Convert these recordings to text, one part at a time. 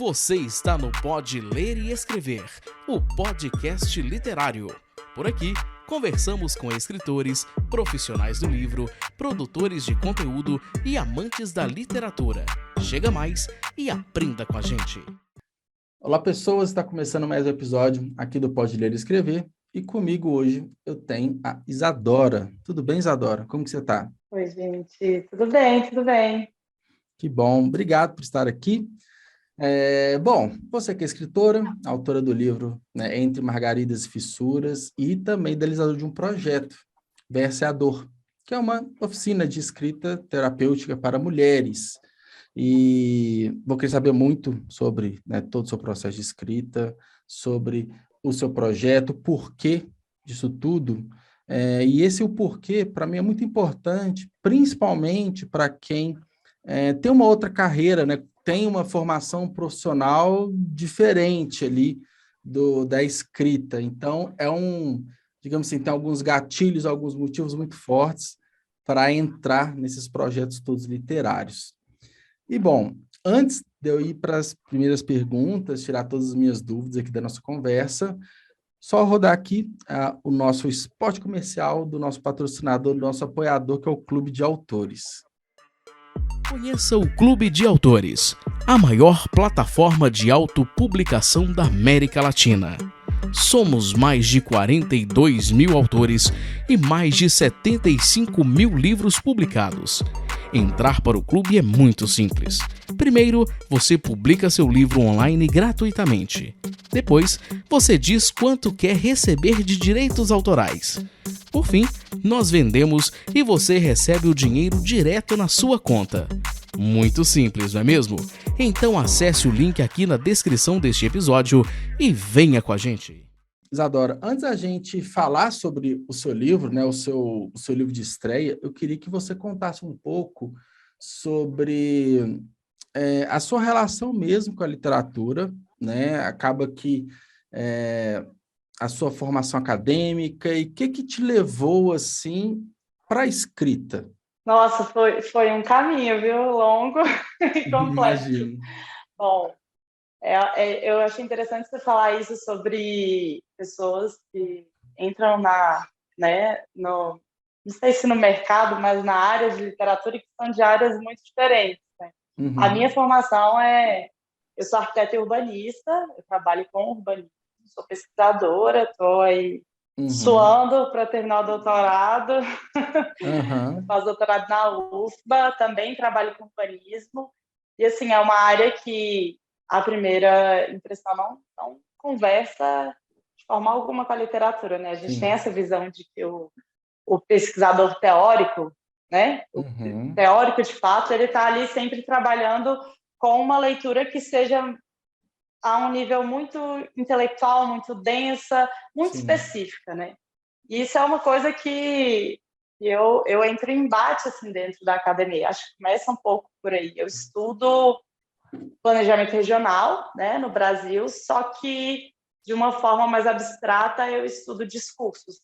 Você está no Pode Ler e Escrever, o podcast literário. Por aqui, conversamos com escritores, profissionais do livro, produtores de conteúdo e amantes da literatura. Chega mais e aprenda com a gente. Olá, pessoas! Está começando mais um episódio aqui do Pode Ler e Escrever. E comigo hoje eu tenho a Isadora. Tudo bem, Isadora? Como que você está? Oi, gente. Tudo bem, tudo bem. Que bom. Obrigado por estar aqui. Bom, você que é escritora, autora do livro, né, Entre Margaridas e Fissuras e também idealizadora de um projeto, Verseador, que é uma oficina de escrita terapêutica para mulheres. E vou querer saber muito sobre, né, todo o seu processo de escrita, sobre o seu projeto, o porquê disso tudo. E esse o porquê, para mim, é muito importante, principalmente para quem tem uma outra carreira, né? Tem uma formação profissional diferente ali da escrita. Então, digamos assim, tem alguns gatilhos, alguns motivos muito fortes para entrar nesses projetos todos literários. E, bom, antes de eu ir para as primeiras perguntas, tirar todas as minhas dúvidas aqui da nossa conversa, só rodar aqui o nosso spot comercial do nosso patrocinador, do nosso apoiador, que é o Clube de Autores. Conheça o Clube de Autores, a maior plataforma de autopublicação da América Latina. Somos mais de 42 mil autores e mais de 75 mil livros publicados. Entrar para o clube é muito simples. Primeiro, você publica seu livro online gratuitamente. Depois, você diz quanto quer receber de direitos autorais. Por fim, nós vendemos e você recebe o dinheiro direto na sua conta. Muito simples, não é mesmo? Então acesse o link aqui na descrição deste episódio e venha com a gente. Isadora, antes da gente falar sobre o seu livro, né, o seu livro de estreia, eu queria que você contasse um pouco sobre a sua relação mesmo com a literatura, né? Acaba que a sua formação acadêmica e o que te levou assim para a escrita? Nossa, foi um caminho, viu? Longo e complexo. Imagino. Bom, eu achei interessante você falar isso sobre pessoas que entram não sei se no mercado, mas na área de literatura, que são de áreas muito diferentes, né? Uhum. A minha formação eu sou arquiteta e urbanista, eu trabalho com urbanismo, sou pesquisadora, estou aí suando para terminar o doutorado. Uhum. Eu faço doutorado na UFBA, também trabalho com urbanismo. E, assim, é uma área que a primeira impressão não conversa de forma alguma com a literatura, né? A gente tem essa visão de que o pesquisador teórico, né? O teórico, de fato, ele está ali sempre trabalhando com uma leitura que seja a um nível muito intelectual, muito densa, muito específica, né? E isso é uma coisa que eu entro em embate assim, dentro da academia. Acho que começa um pouco por aí. Eu estudo planejamento regional, né, no Brasil, só que de uma forma mais abstrata eu estudo discursos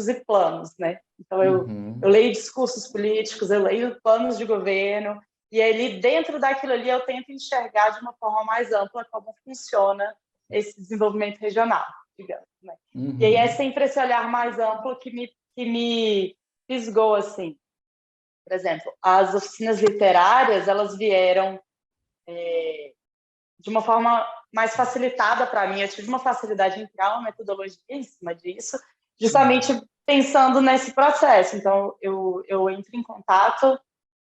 e planos, né? Então eu leio discursos políticos, eu leio planos de governo, e ali dentro daquilo ali eu tento enxergar de uma forma mais ampla como funciona esse desenvolvimento regional, digamos, né? E aí é sempre esse olhar mais amplo que me fisgou, assim. Por exemplo, as oficinas literárias, elas vieram de uma forma mais facilitada para mim. Eu tive uma facilidade em criar uma metodologia em cima disso, justamente pensando nesse processo. Então, eu entro em contato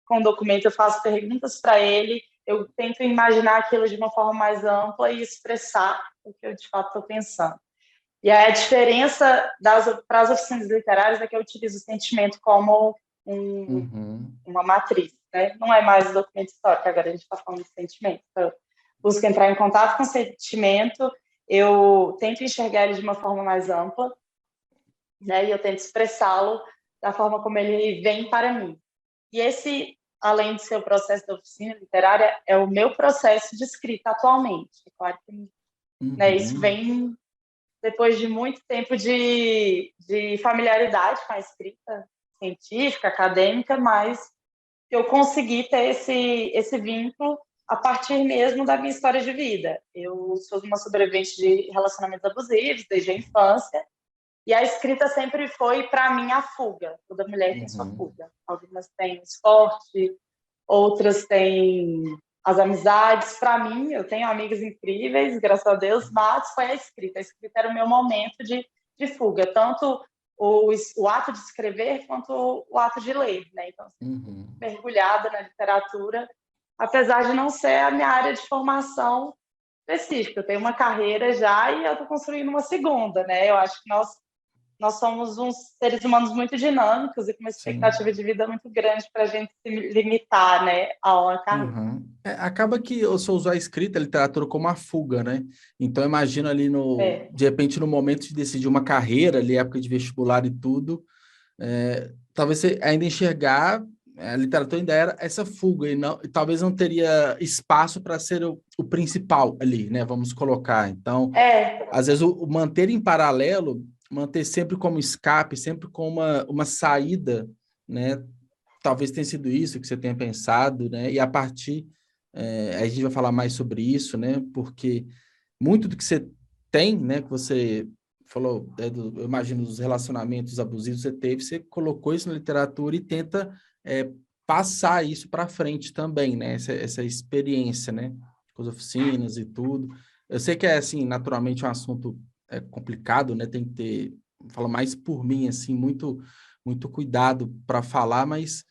com o documento, eu faço perguntas para ele, eu tento imaginar aquilo de uma forma mais ampla e expressar o que eu, de fato, estou pensando. E a diferença para as oficinas literárias é que eu utilizo o sentimento como uma matriz, né? Não é mais o documento histórico, agora a gente está falando de sentimento. Então, eu busco entrar em contato com o sentimento, eu tento enxergar ele de uma forma mais ampla, né? E eu tento expressá-lo da forma como ele vem para mim. E esse, além de ser o processo da oficina literária, é o meu processo de escrita atualmente. É claro que né, isso vem depois de muito tempo de familiaridade com a escrita científica, acadêmica, mas eu consegui ter esse vínculo a partir mesmo da minha história de vida. Eu sou uma sobrevivente de relacionamentos abusivos desde a infância, e a escrita sempre foi, para mim, a fuga. Toda mulher tem sua fuga. Algumas têm esporte, outras têm as amizades. Para mim, eu tenho amigas incríveis, graças a Deus, mas foi a escrita. A escrita era o meu momento de fuga, tanto o ato de escrever quanto o ato de ler, né? Então, mergulhada na literatura, apesar de não ser a minha área de formação específica. Eu tenho uma carreira já e eu estou construindo uma segunda, né? Eu acho que nós somos uns seres humanos muito dinâmicos e com uma expectativa de vida muito grande para a gente se limitar, né, a uma carreira. Acaba que você usou a escrita, a literatura como a fuga, né? Então, imagina ali, de repente, no momento de decidir uma carreira, ali, época de vestibular e tudo, talvez você ainda enxergar, a literatura ainda era essa fuga, e talvez não teria espaço para ser o principal ali, né? Vamos colocar. Então, às vezes, o manter em paralelo, manter sempre como escape, sempre como uma saída, né? Talvez tenha sido isso que você tenha pensado, né? E a partir, a gente vai falar mais sobre isso, né? Porque muito do que você tem, né? Que você falou, eu imagino, dos relacionamentos abusivos que você teve, você colocou isso na literatura e tenta passar isso para frente também, né? Essa experiência, né? Com as oficinas e tudo. Eu sei que é, assim, naturalmente um assunto complicado, né? Tem que ter, falo mais por mim, assim, muito, muito cuidado para falar, mas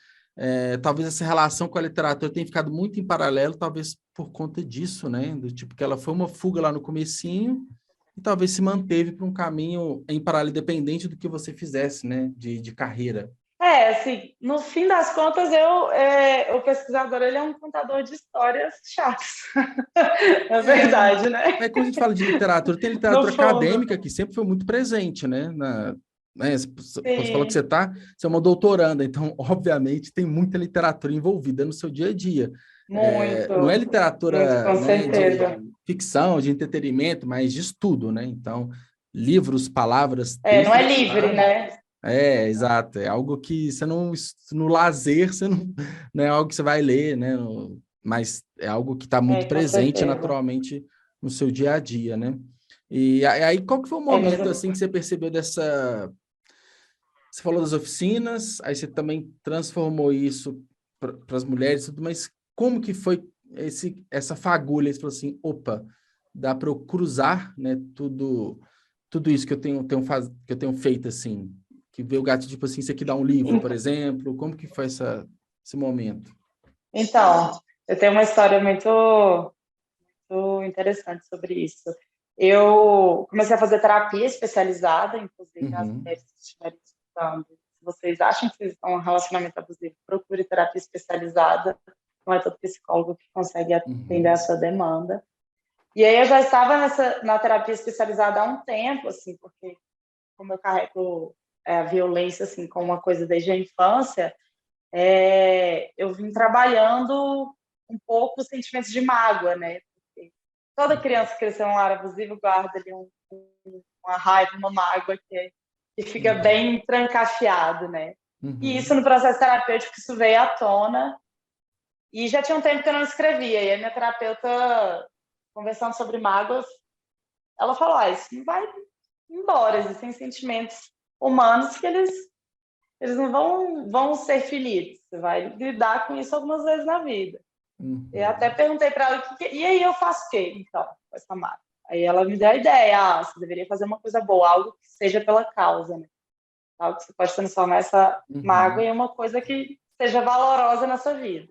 talvez essa relação com a literatura tenha ficado muito em paralelo, talvez por conta disso, né? Do tipo que ela foi uma fuga lá no comecinho e talvez se manteve para um caminho em paralelo, independente do que você fizesse, né? De carreira. Assim, no fim das contas, o pesquisador, ele é um contador de histórias chatas. É verdade, né? Quando a gente fala de literatura, tem literatura acadêmica que sempre foi muito presente, né? Você falou que você é uma doutoranda, então, obviamente, tem muita literatura envolvida no seu dia a dia. Muito. Não é literatura, com certeza. De ficção, de entretenimento, mas de estudo, né? Então, livros, palavras, textos, não é livre, né? Exato. É algo que você não... No lazer, você não é algo que você vai ler, né? Mas é algo que está muito presente, naturalmente, no seu dia a dia, né? E aí, qual que foi o momento, assim, que você percebeu dessa... Você falou das oficinas, aí você também transformou isso para as mulheres e tudo, mas como que foi essa fagulha? Você falou assim, opa, dá para eu cruzar, né, tudo isso que eu tenho feito, assim, que veio o gato, tipo assim, isso aqui dá um livro, por exemplo, como que foi esse momento? Então, eu tenho uma história muito interessante sobre isso. Eu comecei a fazer terapia especializada, inclusive as mulheres que estiverem escutando. Se vocês acham que vocês estão em um relacionamento abusivo, procure terapia especializada. Não é todo psicólogo que consegue atender a sua demanda. E aí eu já estava na terapia especializada há um tempo, assim, porque como eu carrego a violência assim, como uma coisa desde a infância, eu vim trabalhando um pouco os sentimentos de mágoa, né? Porque toda criança que cresceu em um lar abusivo guarda ali uma raiva, uma mágoa que fica bem trancafiado, né? E isso no processo terapêutico, isso veio à tona, e já tinha um tempo que eu não escrevia, e a minha terapeuta, conversando sobre mágoas, ela falou, isso não vai embora, existem sentimentos humanos que eles não vão ser feridos, você vai lidar com isso algumas vezes na vida. Eu até perguntei para ela, e aí eu faço o quê, então, com essa mágoa? Aí ela me deu a ideia, você deveria fazer uma coisa boa, algo que seja pela causa, né? Algo que você pode transformar essa mágoa em uma coisa que seja valorosa na sua vida.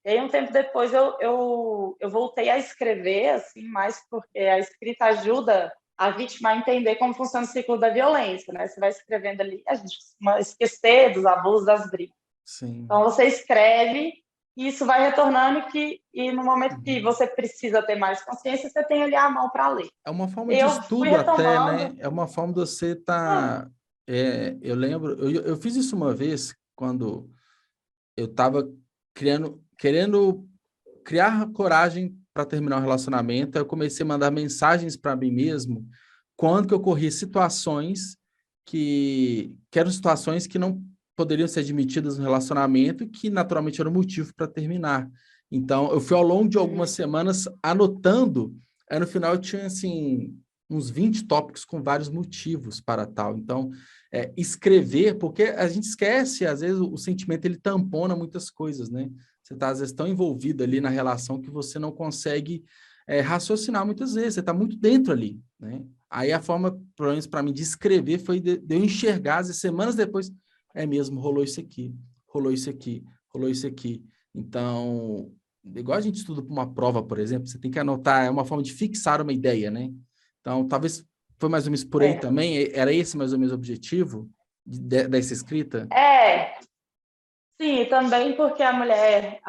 E aí, um tempo depois, eu voltei a escrever, assim, mais porque a escrita ajuda a vítima a entender como funciona o ciclo da violência, né? Você vai escrevendo ali, a gente costuma esquecer dos abusos, das brigas. Sim. Então, você escreve e isso vai retornando e no momento que você precisa ter mais consciência, você tem ali a mão para ler. É uma forma de estudo até, né? É uma forma de você estar... eu lembro, eu fiz isso uma vez, quando eu estava querendo criar coragem para terminar um relacionamento. Eu comecei a mandar mensagens para mim mesmo quando que ocorria situações que eram situações que não poderiam ser admitidas no relacionamento, que naturalmente era um motivo para terminar. Então, eu fui ao longo de algumas semanas anotando, aí no final eu tinha, assim, uns 20 tópicos com vários motivos para tal. Então, escrever, porque a gente esquece, às vezes o sentimento ele tampona muitas coisas, né? Você está, às vezes, tão envolvido ali na relação que você não consegue raciocinar muitas vezes, você está muito dentro ali, né? Aí a forma, pelo menos para mim, de escrever foi de eu enxergar, às vezes, semanas depois, é mesmo, rolou isso aqui, rolou isso aqui, rolou isso aqui. Então, igual a gente estuda para uma prova, por exemplo, você tem que anotar, é uma forma de fixar uma ideia, né? Então, talvez foi mais ou menos por aí É. também, era esse mais ou menos o objetivo dessa escrita? É, sim, e também porque a mulher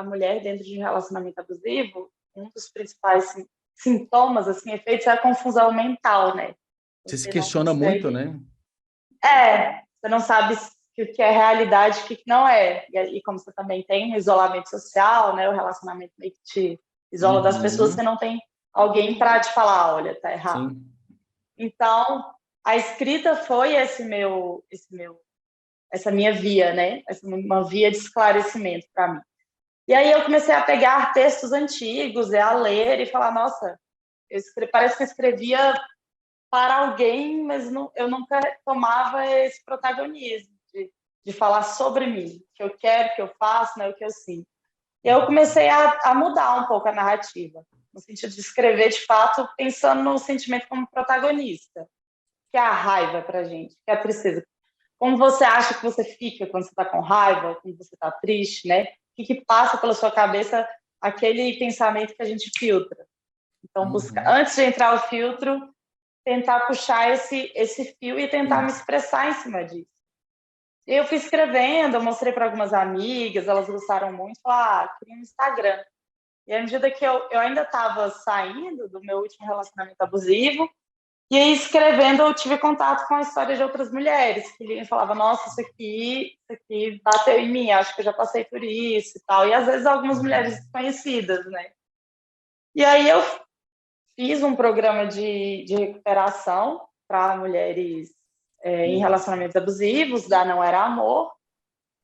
dentro de um relacionamento abusivo, um dos principais sintomas, assim, efeitos é a confusão mental, né? Você se Você não questiona muito, consegue. né? Você não sabe o que é realidade e o que não é. E como você também tem o isolamento social, né? O relacionamento meio que te isola das pessoas, você Uhum, não tem alguém para te falar, olha, tá errado. sim. Então, a escrita foi essa minha via, né? Uma via de esclarecimento para mim. E aí eu comecei a pegar textos antigos, a ler e falar, nossa, parece que eu escrevia para alguém, mas não, eu nunca tomava esse protagonismo de falar sobre mim, o que eu quero, o que eu faço, né, o que eu sinto. E eu comecei a mudar um pouco a narrativa, no sentido de escrever, de fato, pensando no sentimento como protagonista, que é a raiva para gente, que é a tristeza. Como você acha que você fica quando você está com raiva, quando você está triste, né? O que passa pela sua cabeça aquele pensamento que a gente filtra. Então, Uhum, antes de entrar o filtro, tentar puxar esse fio e tentar me sim. expressar em cima disso. Eu fui escrevendo, eu mostrei para algumas amigas, elas gostaram muito, falaram, cria um Instagram. E à medida que eu ainda estava saindo do meu último relacionamento abusivo, e aí escrevendo eu tive contato com a história de outras mulheres, que liam e falavam, nossa, isso aqui bateu em mim, acho que eu já passei por isso e tal. E às vezes algumas mulheres Uhum, desconhecidas, né? E aí eu fiz um programa de recuperação para mulheres em uhum, relacionamentos abusivos, da Não Era Amor,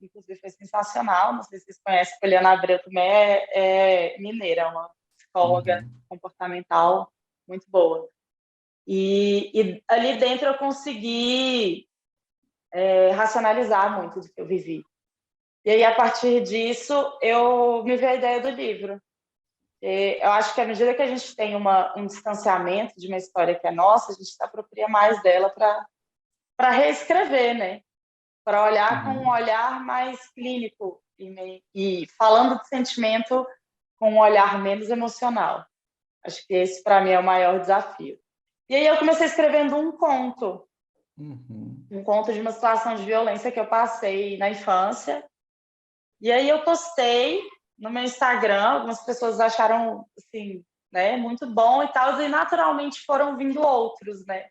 inclusive foi sensacional, não sei se vocês conhecem, Poliana Abreu também é mineira, uma psicóloga uhum, comportamental muito boa. E ali dentro eu consegui racionalizar muito do que eu vivi. E aí, a partir disso, eu me veio a ideia do livro. Eu acho que à medida que a gente tem um distanciamento de uma história que é nossa, a gente se apropria mais dela para reescrever, né? Para olhar com um uhum. olhar mais clínico e falando de sentimento com um olhar menos emocional. Acho que esse, para mim, é o maior desafio. E aí eu comecei escrevendo Uhum. um conto de uma situação de violência que eu passei na infância. E aí eu postei no meu Instagram, algumas pessoas acharam, assim, né, muito bom e tal, e naturalmente foram vindo outros, né?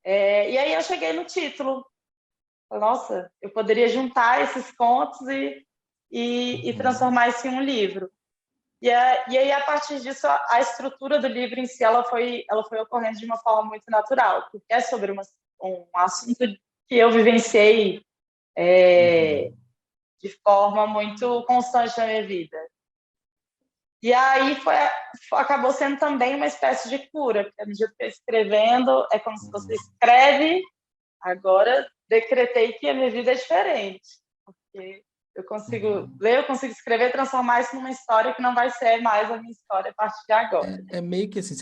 E aí eu cheguei no título. Nossa, eu poderia juntar esses contos e Uhum. transformar isso em um livro. E aí, a partir disso, a estrutura do livro em si, ela foi ocorrendo de uma forma muito natural, porque é sobre um assunto que eu vivenciei Uhum. de forma muito constante na minha vida. E aí acabou sendo também uma espécie de cura, porque à medida que eu escrevendo, é como se você Uhum. escreve, agora decretei que a minha vida é diferente, porque eu consigo Uhum. ler, eu consigo escrever, transformar isso numa história que não vai ser mais a minha história a partir de agora. É meio que assim,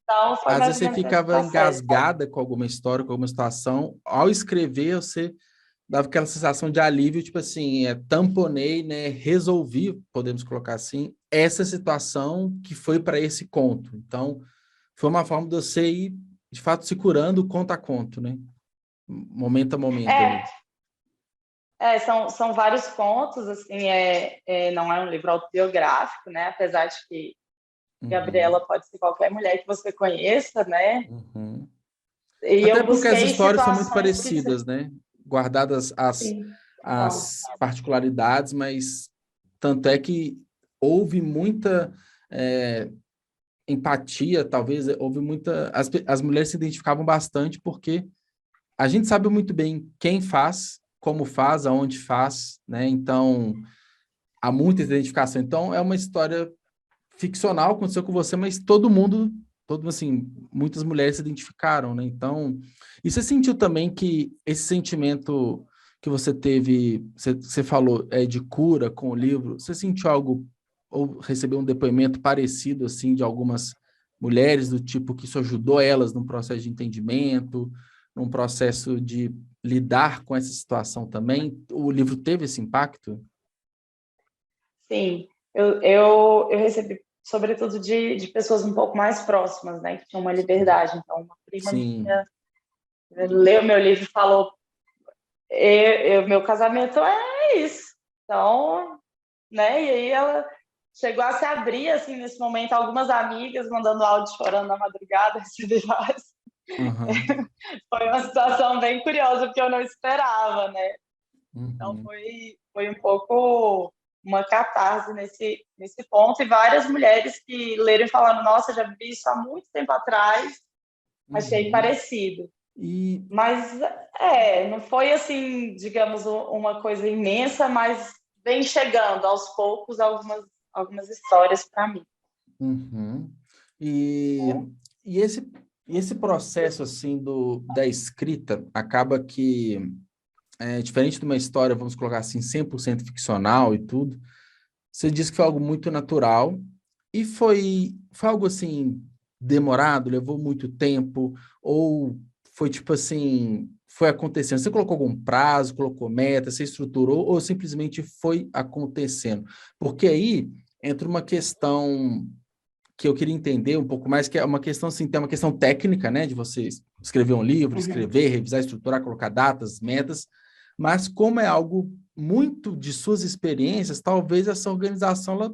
Então, foi às mais vezes ou você menos esse ficava processo. engasgada com alguma história, com alguma situação. Ao escrever, você dava aquela sensação de alívio, tipo assim, tamponei, né? Resolvi, podemos colocar assim, essa situação que foi para esse conto. Então, foi uma forma de você ir, de fato, se curando conto a conto, né? Momento a momento É, ali. são vários contos, assim, não é um livro autobiográfico, né? Apesar de que Uhum. Gabriela pode ser qualquer mulher que você conheça, né? Uhum. E Até eu porque as busquei histórias são muito situações que... parecidas, né? Guardadas Sim, então, as particularidades, mas tanto é que houve muita é, empatia, talvez, houve muita. As mulheres se identificavam bastante porque a gente sabe muito bem quem faz, como faz, aonde faz, né? Então, há muita identificação. Então, é uma história ficcional, aconteceu com você, mas todo mundo, assim, muitas mulheres se identificaram, né? Então, e você sentiu também que esse sentimento que você teve, você falou, de cura com o livro, você sentiu algo, ou recebeu um depoimento parecido, assim, de algumas mulheres, do tipo que isso ajudou elas num processo de entendimento, num processo de lidar com essa situação também? O livro teve esse impacto? Sim, eu recebi, sobretudo, de pessoas um pouco mais próximas, né, que tinham uma liberdade. Então, uma prima Sim. minha leu meu livro e falou: meu casamento é isso. Então, né, e aí ela chegou a se abrir, assim, nesse momento, algumas amigas mandando áudio chorando na madrugada, recebi vários. Uhum. Foi uma situação bem curiosa, porque eu não esperava, né? Então, Uhum. foi um pouco uma catarse nesse ponto, e várias mulheres que leram e falaram: nossa, já vi isso há muito tempo atrás, achei Uhum. parecido. E Mas, não foi assim, digamos, uma coisa imensa, mas vem chegando aos poucos algumas histórias para mim. uhum. E, e esse processo assim da escrita acaba que diferente de uma história, vamos colocar assim, 100% ficcional e tudo. Você disse que foi algo muito natural e foi algo assim demorado, levou muito tempo ou foi tipo assim, foi acontecendo. Você colocou algum prazo, colocou meta, você estruturou ou simplesmente foi acontecendo? Porque aí entra uma questão que eu queria entender um pouco mais, que é uma questão assim, tem uma questão técnica, né, de você escrever um livro, Uhum. escrever, revisar, estruturar, colocar datas, metas, mas como é algo muito de suas experiências, talvez essa organização ela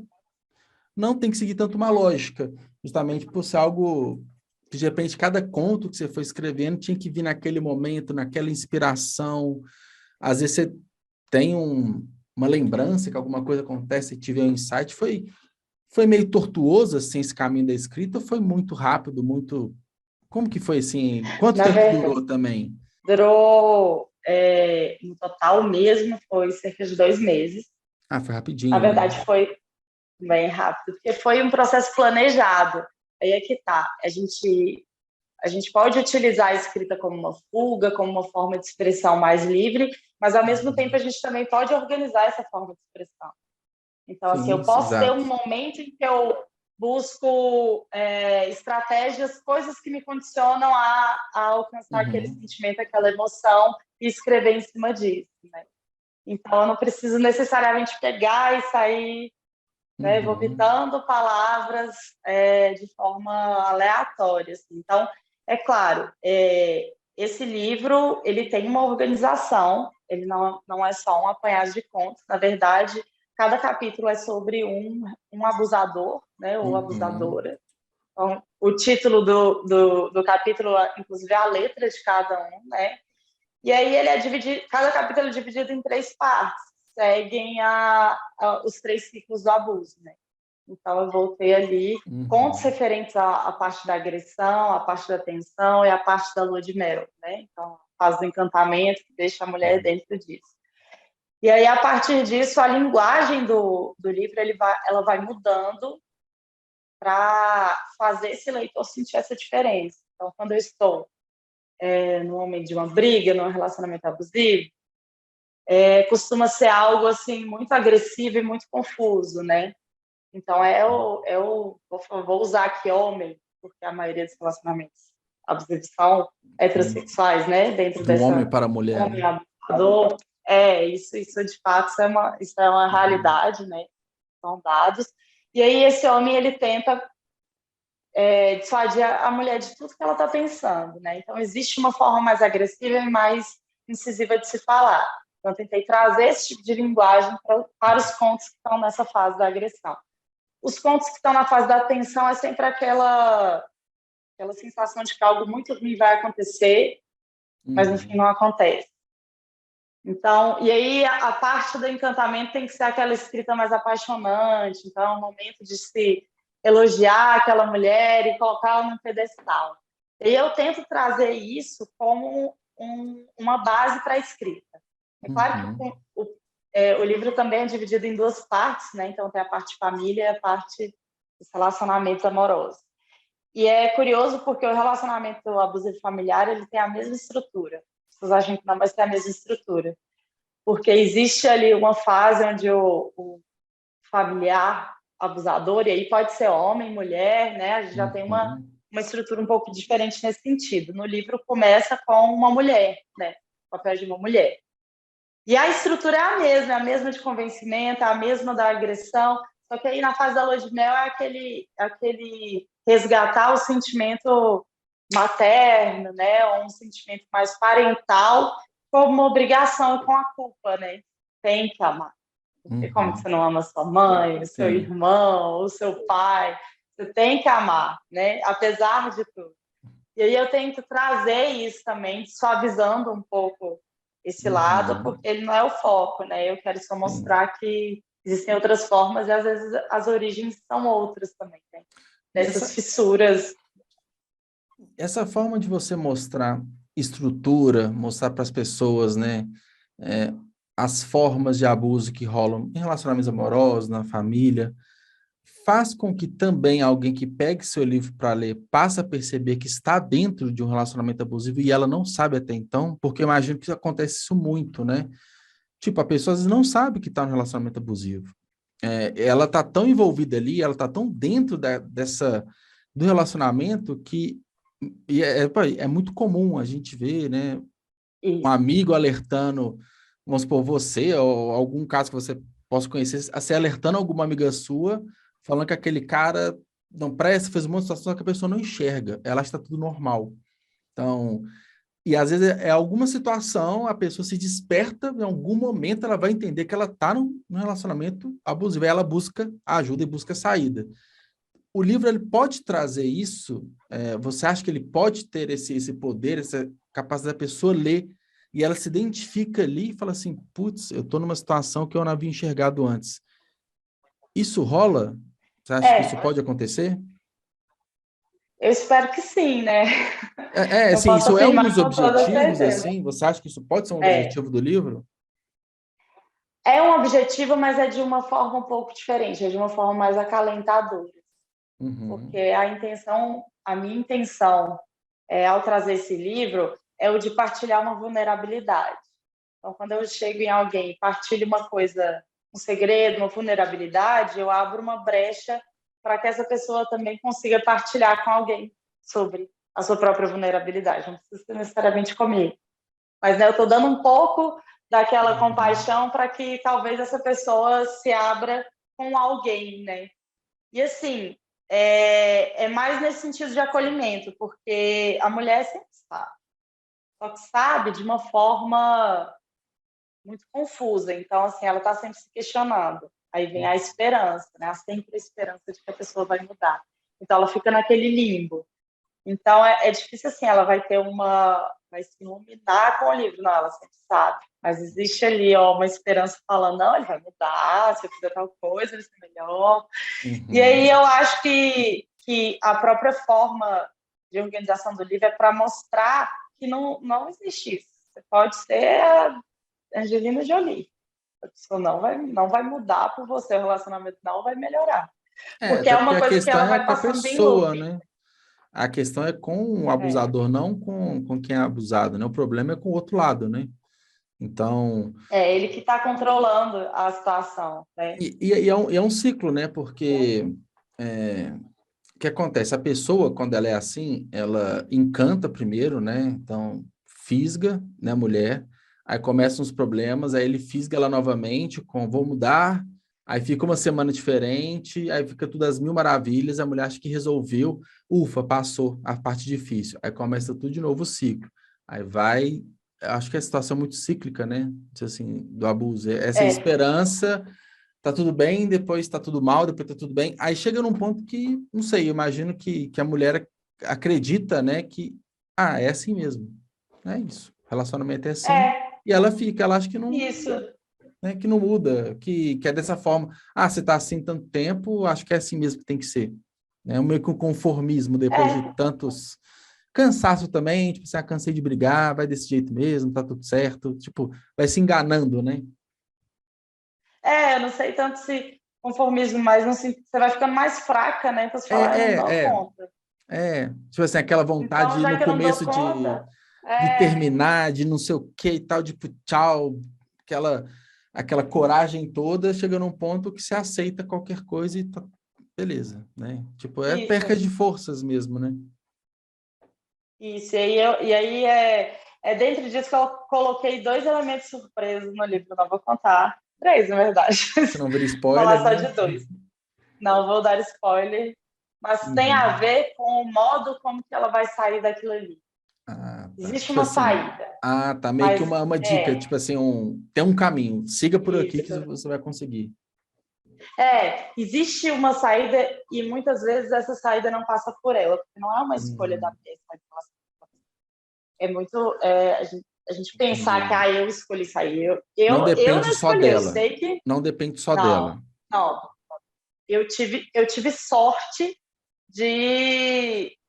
não tem que seguir tanto uma lógica, justamente por ser algo que de repente cada conto que você foi escrevendo tinha que vir naquele momento, naquela inspiração. Às vezes você tem uma lembrança que alguma coisa acontece e tiver um insight, foi meio tortuoso, assim, esse caminho da escrita, ou foi muito rápido, muito... Como que foi, assim? Quanto Na tempo verdade, durou também? durou, no total mesmo, foi cerca de 2 meses. Ah, foi Na rapidinho, né? verdade, foi bem rápido, porque foi um processo planejado. Aí é que tá. A gente pode utilizar a escrita como uma fuga, como uma forma de expressão mais livre, mas ao mesmo tempo a gente também pode organizar essa forma de expressão. Então, assim, Sim, eu posso ter exato. um momento em que eu busco estratégias, coisas que me condicionam a alcançar aquele Uhum, sentimento, aquela emoção e escrever em cima disso, né? Então, eu não preciso necessariamente pegar e sair, né, uhum, vomitando palavras de forma aleatória. Assim. Então, é claro, esse livro ele tem uma organização, ele não é só um apanhado de contos. Na verdade, cada capítulo é sobre um abusador, né, ou uhum, abusadora. Então, o título do capítulo, inclusive, é a letra de cada um, né? E aí ele é dividido, cada capítulo é dividido em 3 partes, seguem os 3 ciclos do abuso, né? Então eu voltei ali contos uhum, referentes à parte da agressão, à parte da tensão e à parte da lua de mel, né? Então a fase do encantamento que deixa a mulher dentro disso. E aí a partir disso a linguagem do livro ela vai mudando para fazer esse leitor sentir essa diferença. Então quando eu estou no momento de uma briga, num relacionamento abusivo, costuma ser algo assim muito agressivo e muito confuso, né? Então vou usar aqui homem, porque a maioria dos relacionamentos abusivos são sim. heterossexuais, né? Dentro Do homem dessa para a mulher, homem né? abusador, isso de fato isso é uma Uhum, realidade, né? São dados. E aí esse homem ele tenta dissuadir a mulher de tudo que ela está pensando, né? Então existe uma forma mais agressiva e mais incisiva de se falar. Então eu tentei trazer esse tipo de linguagem para os contos que estão nessa fase da agressão. Os contos que estão na fase da tensão é sempre aquela sensação de que algo muito ruim vai acontecer, mas no fim uhum, não acontece. Então, e aí a parte do encantamento tem que ser aquela escrita mais apaixonante, então é um momento de se elogiar aquela mulher e colocá-la num pedestal. E eu tento trazer isso como uma base para a escrita. É claro que uhum, o livro também é dividido em duas partes, né? Então tem a parte família e a parte dos relacionamentos amorosos. E é curioso porque o relacionamento abusivo familiar, ele tem a mesma estrutura. As pessoas acham que não, mas tem a mesma estrutura. Porque existe ali uma fase onde o familiar abusador, e aí pode ser homem, mulher, né? A gente já tem uma estrutura um pouco diferente nesse sentido. No livro começa com uma mulher, né? O papel de uma mulher. E a estrutura é a mesma de convencimento, é a mesma da agressão, só que aí na fase da lua de mel é aquele resgatar o sentimento materno, né? Ou um sentimento mais parental, como uma obrigação e com a culpa, né? Tem que amar. Porque como que você não ama sua mãe, o seu irmão, o seu pai? Você tem que amar, né? Apesar de tudo. E aí eu tento trazer isso também, suavizando um pouco esse lado, porque ele não é o foco, né? Eu quero só mostrar que existem outras formas e às vezes as origens são outras também, né? Dessas fissuras. Essa forma de você mostrar estrutura, mostrar para as pessoas, né, as formas de abuso que rolam em relacionamentos amorosos, na família, faz com que também alguém que pegue seu livro para ler passe a perceber que está dentro de um relacionamento abusivo e ela não sabe até então, porque eu imagino que acontece isso muito, né? Tipo, a pessoa às vezes não sabe que está no relacionamento abusivo. Ela está tão envolvida ali, ela está tão dentro do relacionamento que é muito comum a gente ver, né? Um amigo alertando, vamos supor, você, ou algum caso que você possa conhecer, se alertando alguma amiga sua, falando que aquele cara não presta, fez uma situação que a pessoa não enxerga, ela está tudo normal. Então, e às vezes é alguma situação, a pessoa se desperta, em algum momento ela vai entender que ela está num relacionamento abusivo, aí ela busca ajuda e busca saída. O livro ele pode trazer isso, você acha que ele pode ter esse poder, essa capacidade da pessoa ler, e ela se identifica ali e fala assim, putz, eu estou numa situação que eu não havia enxergado antes. Isso rola? Você acha que isso pode acontecer? Eu espero que sim, né? Não Assim, posso isso é um dos afirmar com toda objetivos, certeza. assim? Você acha que isso pode ser um objetivo do livro? É um objetivo, mas é de uma forma um pouco diferente, é de uma forma mais acalentadora. Porque a minha intenção, ao trazer esse livro, é o de partilhar uma vulnerabilidade. Então, quando eu chego em alguém e partilho uma coisa, um segredo, uma vulnerabilidade, eu abro uma brecha para que essa pessoa também consiga partilhar com alguém sobre a sua própria vulnerabilidade. Não precisa ser necessariamente comigo. Mas, né, eu estou dando um pouco daquela compaixão para que talvez essa pessoa se abra com alguém, né? E assim, é mais nesse sentido de acolhimento, porque a mulher sempre sabe, só que sabe de uma forma muito confusa. Então, assim, ela está sempre se questionando. Aí vem a esperança, né? Há sempre a esperança de que a pessoa vai mudar. Então, ela fica naquele limbo. Então, é difícil assim, ela vai se iluminar com o livro. Não, ela sempre sabe. Mas existe ali, uma esperança falando, não, ele vai mudar, se eu fizer tal coisa, ele vai ser melhor. E aí eu acho que a própria forma de organização do livro é para mostrar que não existe isso. Você pode ser a Angelina Jolie. A pessoa não vai mudar por você, o relacionamento não vai melhorar. Porque é Até porque uma a coisa que questão ela é vai com a passando em pessoa, loop. né? A questão é com o abusador, não com quem é abusado, né? O problema é com o outro lado, né? Então... É ele que está controlando a situação, né? E é um ciclo, né? Porque o que acontece? A pessoa, quando ela é assim, ela encanta primeiro, né? Então, fisga, né, a mulher, aí começam os problemas, aí ele fisga ela novamente com vou mudar, aí fica uma semana diferente, aí fica tudo às mil maravilhas, a mulher acha que resolveu, ufa, passou a parte difícil, aí começa tudo de novo o ciclo. Aí vai, acho que a situação é muito cíclica, né? Assim, do abuso. Essa esperança tá tudo bem, depois tá tudo mal, depois tá tudo bem. Aí chega num ponto que, não sei, eu imagino que a mulher acredita, né, que, é assim mesmo. É isso. Relacionamento é assim. É, E ela fica, ela acha que não, isso. né, que não muda, que é dessa forma. Você tá assim tanto tempo, acho que é assim mesmo que tem que ser. Né? Meio que um conformismo depois de tantos... Cansaço também, tipo, assim, cansei de brigar, vai desse jeito mesmo, tá tudo certo. Tipo, vai se enganando, né? eu não sei tanto se conformismo, mas não, você vai ficando mais fraca, né? Então você fala, eu não dou conta. Tipo assim, aquela Então, vontade já no que eu não dou começo conta, de terminar, de não sei o que e tal, tipo, tchau, aquela coragem toda, chega num ponto que você aceita qualquer coisa e tá, beleza, né? Tipo, é perca isso. de forças mesmo, né? Isso, e aí é dentro disso que eu coloquei 2 elementos surpresos no livro, não vou contar, 3, na verdade. Se não vira Vou falar spoiler, só né? de 2. Não vou dar spoiler, mas tem a Uhum. ver com o modo como que ela vai sair daquilo ali. Ah, tá. Existe Tipo uma assim, saída, tá meio que mas uma dica, tipo assim, tem um caminho, siga por aqui que isso. você vai conseguir. Existe uma saída e muitas vezes essa saída não passa por ela, porque não é uma escolha da Uhum. mulher. É muito a gente pensar que Entendi. eu escolhi sair. Não Eu depende não só escolhi, eu dela. sei que Não depende só não, dela. não. Eu tive sorte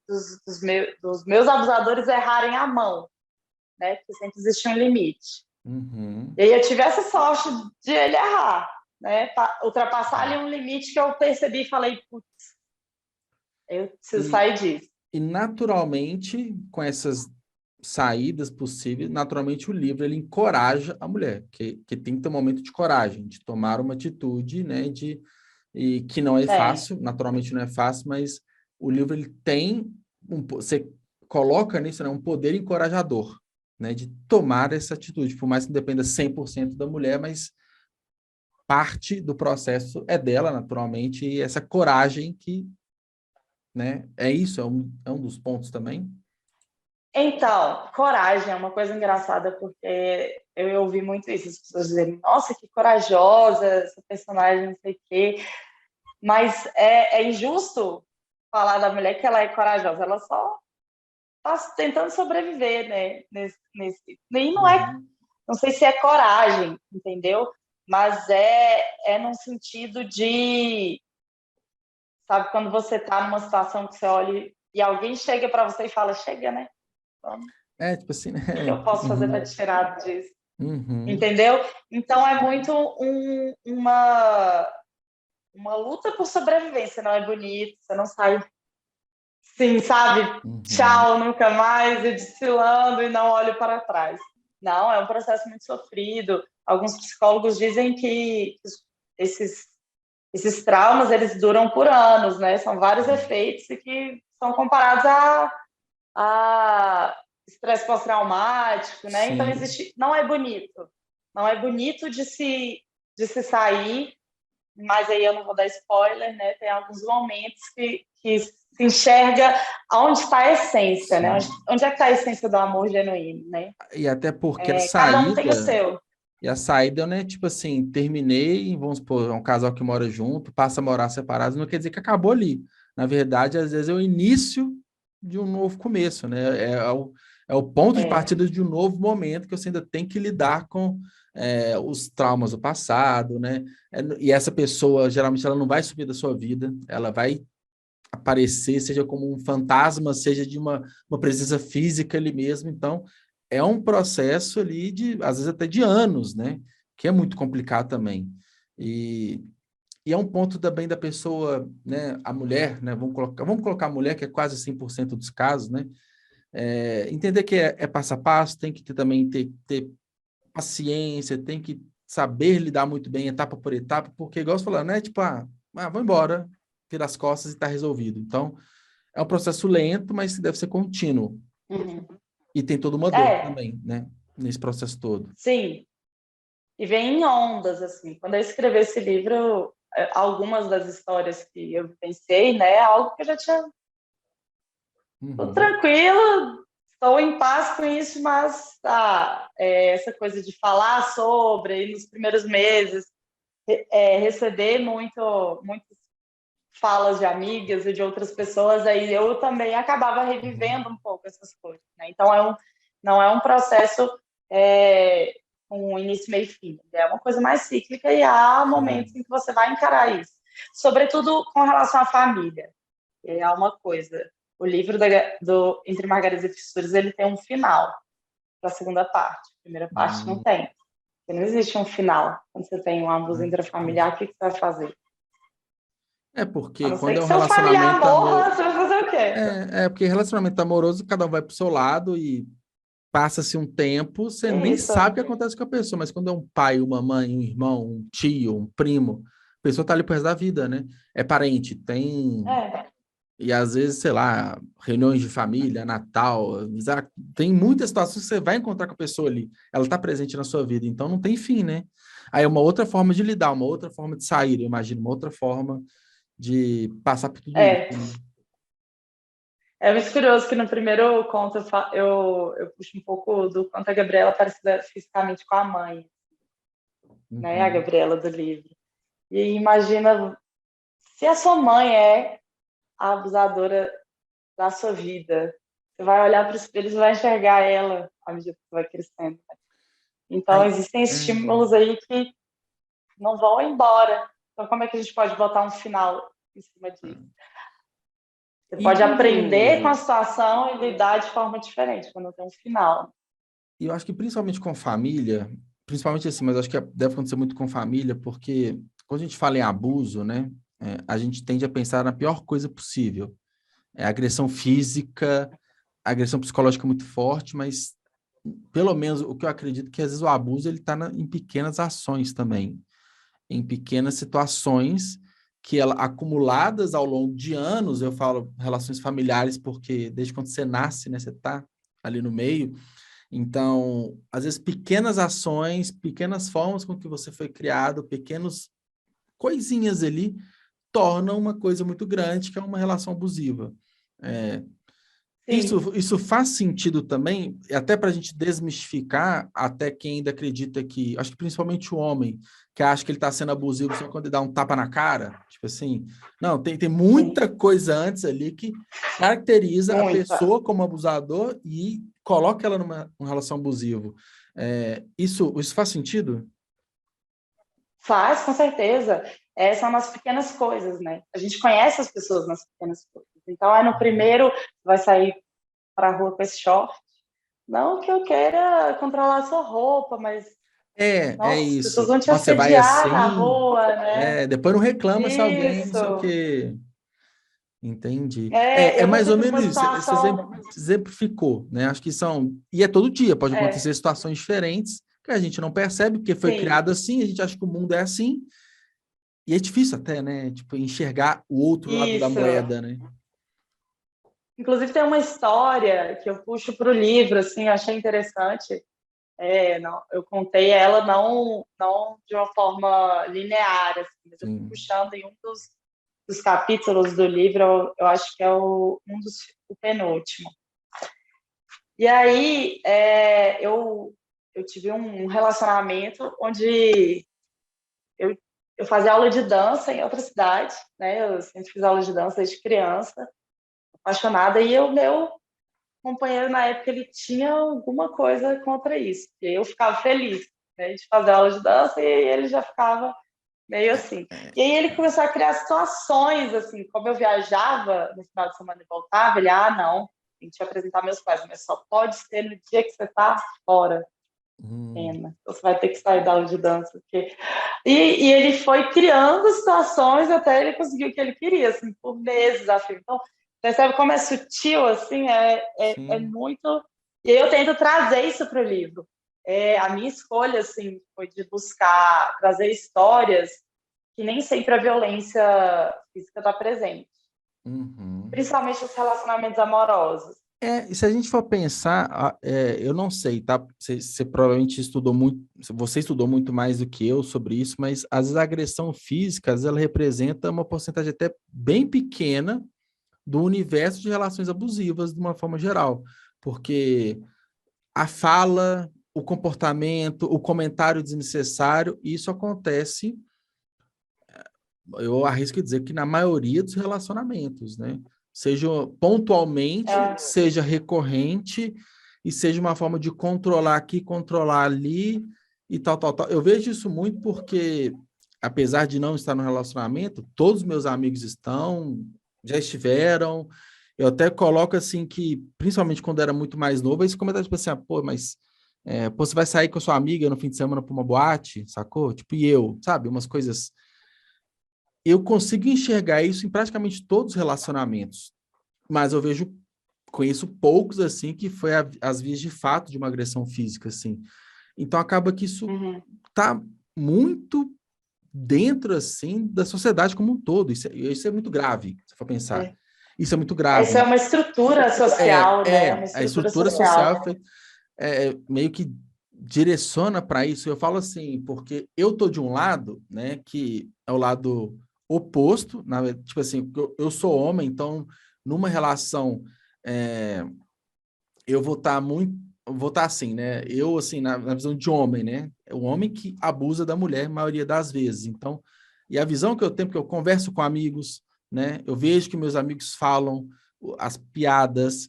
dos meus abusadores errarem a mão, né? Porque sempre existe um limite. Uhum. E aí eu tive essa sorte de ele errar, né? Ultrapassar ali um limite que eu percebi e falei, putz, eu preciso E, sair disso. e naturalmente, com essas saídas possíveis, naturalmente o livro ele encoraja a mulher, que tem que ter um momento de coragem, de tomar uma atitude, né? E que não é Tem. fácil, naturalmente não é fácil, mas o livro ele tem você coloca nisso, né, um poder encorajador, né, de tomar essa atitude, por mais que dependa 100% da mulher, mas parte do processo é dela, naturalmente, e essa coragem que, né, é isso, é um dos pontos também. Então, coragem é uma coisa engraçada, porque eu ouvi muito isso, as pessoas dizerem, nossa, que corajosa essa personagem, não sei o quê. Mas é injusto falar da mulher que ela é corajosa, ela só está tentando sobreviver, né? E não é, Uhum. não sei se é coragem, entendeu? Mas é num sentido de, sabe, quando você está numa situação que você olha e alguém chega para você e fala, chega, né? Vamos, Tipo assim, né? o que eu posso fazer para Uhum. te tirar disso? Uhum. Entendeu? Então é muito uma luta por sobrevivência, não é bonito, você não sai, sim, sabe? Uhum. Tchau, nunca mais, e desfilando e não olho para trás. Não, é um processo muito sofrido. Alguns psicólogos dizem que esses, esses traumas, eles duram por anos, né? São vários efeitos e que são comparados a estresse pós-traumático, né? Então, Sim. não é bonito. Não é bonito de se sair, mas aí eu não vou dar spoiler, né? Tem alguns momentos que se enxerga onde está a essência, né? Sim. Onde é que está a essência do amor genuíno, né? E até porque Cada um tem o seu. a saída, né? Tipo assim, terminei, vamos supor, é um casal que mora junto, passa a morar separados, não quer dizer que acabou ali. Na verdade, às vezes é o início de um novo começo, né? É o ponto de É, partida de um novo momento que você ainda tem que lidar com os traumas do passado, né? E essa pessoa, geralmente, ela não vai subir da sua vida, ela vai aparecer, seja como um fantasma, seja de uma presença física ali mesmo. Então, é um processo ali às vezes até de anos, né? Que é muito complicado também. E, e é um ponto também da pessoa, né? A mulher, né? Vamos colocar a mulher, que é quase 100% dos casos, né? Entender que é passo a passo, tem que também ter paciência, tem que saber lidar muito bem etapa por etapa, porque, igual você falou, né? Tipo, vou embora, vira as costas e está resolvido. Então, é um processo lento, mas deve ser contínuo. uhum. E tem toda uma dor É, também, né? Nesse processo todo. sim. E vem em ondas, assim. Quando eu escrevi esse livro, algumas das histórias que eu pensei, né? É algo que eu já tinha. Tô Uhum. tranquila, estou em paz com isso, mas essa coisa de falar sobre, e nos primeiros meses, receber muitas falas de amigas e de outras pessoas, aí eu também acabava revivendo um pouco essas coisas. Né? Então, não é um processo com início, meio e fim. É uma coisa mais cíclica e há momentos em que você vai encarar isso. Sobretudo com relação à família. É uma coisa. O livro do Entre Margaridas e Fissuras, ele tem um final para a segunda parte. A primeira parte não Uhum. tem. Porque não existe um final. Quando você tem um abuso intrafamiliar, o que você vai fazer? A porque não ser quando é que um seu familiar relacionamento morra, amoroso... você vai fazer o quê? Porque relacionamento amoroso, cada um vai pro seu lado e passa-se um tempo, você nem Isso. sabe o que acontece com a pessoa, mas quando é um pai, uma mãe, um irmão, um tio, um primo, a pessoa tá ali pro resto da vida, né? É parente, tem... É. E às vezes, sei lá, reuniões de família, Natal, tem muitas situações que você vai encontrar com a pessoa ali. Ela está presente na sua vida, então não tem fim, né? Aí é uma outra forma de lidar, uma outra forma de sair, eu imagino, uma outra forma de passar por tudo isso, É. né? É muito curioso que no primeiro conto eu puxo um pouco do quanto a Gabriela é parecida fisicamente com a mãe, né? A Uhum. Gabriela do livro. E imagina se a sua mãe é a abusadora da sua vida. Você vai olhar para o espelho e vai enxergar ela à medida que você vai crescendo. Então, Aí, existem é, estímulos aí que não vão embora. Então, como é que a gente pode botar um final em cima disso? Você e pode aprender com a quando... situação e lidar de forma diferente, quando não tem um final. E eu acho que principalmente com família, principalmente assim, mas acho que deve acontecer muito com família, porque quando a gente fala em abuso, né, a gente tende a pensar na pior coisa possível. É agressão física, agressão psicológica muito forte, mas pelo menos o que eu acredito que às vezes o abuso ele está em pequenas ações também, em pequenas situações que ela, acumuladas ao longo de anos, eu falo relações familiares porque desde quando você nasce, né, você está ali no meio, então, às vezes, pequenas ações, pequenas formas com que você foi criado, pequenas coisinhas ali, tornam uma coisa muito grande, que é uma relação abusiva. É, Sim, isso faz sentido também, até para a gente desmistificar, até quem ainda acredita que, acho que principalmente o homem, que acha que ele está sendo abusivo só quando ele dá um tapa na cara, tipo assim, não, tem sim, muita coisa antes ali que caracteriza a muita. pessoa como abusador e coloca ela numa relação abusiva. Isso faz sentido? Faz, com certeza. São nas pequenas coisas, né? A gente conhece as pessoas nas pequenas coisas. Então, no primeiro, vai sair para a rua com esse short. Não que eu queira controlar a sua roupa, mas, É nossa, as pessoas isso. vão te Nossa, você vai assediar na assim, rua, né? depois não reclama se alguém, não sei o Isso. quê. Entendi. É Eu mais passei ou por menos uma isso. Você situação. exemplificou, né? Acho que são. E é todo dia, pode acontecer É, situações diferentes que a gente não percebe, porque foi sim, criado assim, a gente acha que o mundo é assim, e é difícil até, né? Tipo, enxergar o outro lado da isso. moeda, né? Inclusive, tem uma história que eu puxo para o livro, assim, eu achei interessante. Não, eu contei ela não de uma forma linear, assim, mas eu fui Sim. puxando em um dos capítulos do livro, eu acho que é o penúltimo. E aí, eu tive um relacionamento onde eu, eu fazia aula de dança em outra cidade, né? Eu sempre fiz aula de dança desde criança, apaixonada, e o meu companheiro na época ele tinha alguma coisa contra isso. E eu ficava feliz, né, de fazer aula de dança e ele já ficava meio assim. E aí ele começou a criar situações assim, como eu viajava no final de semana e voltava, ele, não, tem que te apresentar meus pais, mas só pode ser no dia que você está fora, pena. Então você vai ter que sair da aula de dança. Porque... E ele foi criando situações até ele conseguir o que ele queria, assim, por meses a fio. Então, percebe como é sutil, assim, é Sim. muito... E eu tento trazer isso para o livro. A minha escolha, assim, foi de buscar trazer histórias que nem sempre a violência física está presente. Uhum. Principalmente os relacionamentos amorosos. E se a gente for pensar, eu não sei, tá? Você provavelmente estudou muito, você estudou muito mais do que eu sobre isso, mas às vezes a agressão física, às vezes ela representa uma porcentagem até bem pequena do universo de relações abusivas de uma forma geral, porque a fala, o comportamento, o comentário desnecessário, isso acontece, eu arrisco dizer que na maioria dos relacionamentos, né? Seja pontualmente, É, seja recorrente e seja uma forma de controlar aqui, controlar ali e tal, tal, tal. Eu vejo isso muito porque, apesar de não estar no relacionamento, todos os meus amigos já estiveram. Eu até coloco assim que, principalmente quando era muito mais novo, esse comentário tipo assim, pô, mas Pô, você vai sair com a sua amiga no fim de semana para uma boate, sacou? Tipo, e eu, sabe? Umas coisas. Eu consigo enxergar isso em praticamente todos os relacionamentos, mas eu conheço poucos, assim, que foi as vias de fato de uma agressão física, assim. Então, acaba que isso Uhum. tá muito dentro, assim, da sociedade como um todo. Isso é muito grave, se for pensar. É. Isso é muito Isso é grave. uma estrutura social, né? Uma A estrutura estrutura social social. meio que direciona para isso. Eu falo assim, porque eu tô de um lado, né, que é o lado oposto, tipo assim, eu sou homem, então numa relação eu vou estar assim, né? Eu assim na visão de homem, né? É o homem que abusa da mulher a maioria das vezes. Então, e a visão que eu tenho, porque eu converso com amigos, né? Eu vejo que meus amigos falam as piadas,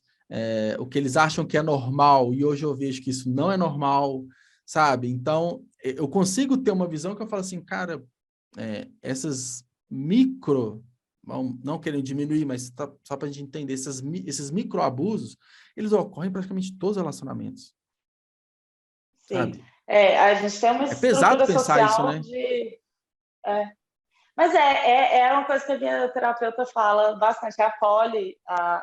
o que eles acham que é normal, e hoje eu vejo que isso não é normal, sabe? Então, eu consigo ter uma visão que eu falo assim, cara, essas micro, não querendo diminuir, mas só para a gente entender, esses microabusos, eles ocorrem em praticamente todos os relacionamentos, Sim. sabe? A gente tem uma É pesado estrutura pensar isso, social né? de. é, Mas é uma coisa que a minha terapeuta fala bastante. A Polly,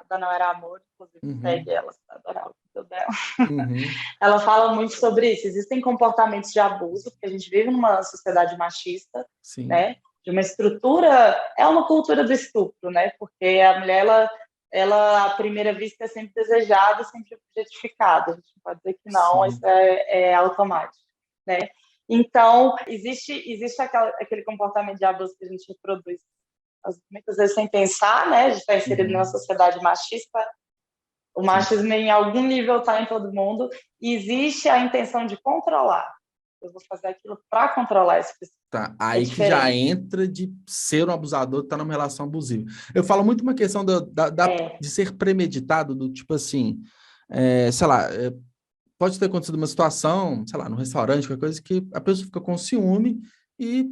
da Não Era Amor, inclusive, segue Uhum, ela, se adorar o vídeo dela. uhum, Ela fala muito sobre isso. Existem comportamentos de abuso, porque a gente vive numa sociedade machista, sim, né? De uma estrutura, é uma cultura do estupro, né? Porque a mulher, ela à primeira vista, é sempre desejada, sempre objetificada. A gente não pode dizer que não, isso sim. é automático, né? Então, existe aquele comportamento de abuso que a gente reproduz muitas vezes sem pensar, né? A gente está inserido numa Uhum, sociedade machista, o sim. machismo em algum nível está em todo mundo, e existe a intenção de controlar. Eu vou fazer aquilo para controlar esse pessoal. Tá, É aí que já diferente. entra de ser um abusador, estar numa relação abusiva. Eu falo muito uma questão É, de ser premeditado, do tipo assim, sei lá, pode ter acontecido uma situação, sei lá, no restaurante, qualquer coisa, que a pessoa fica com ciúme e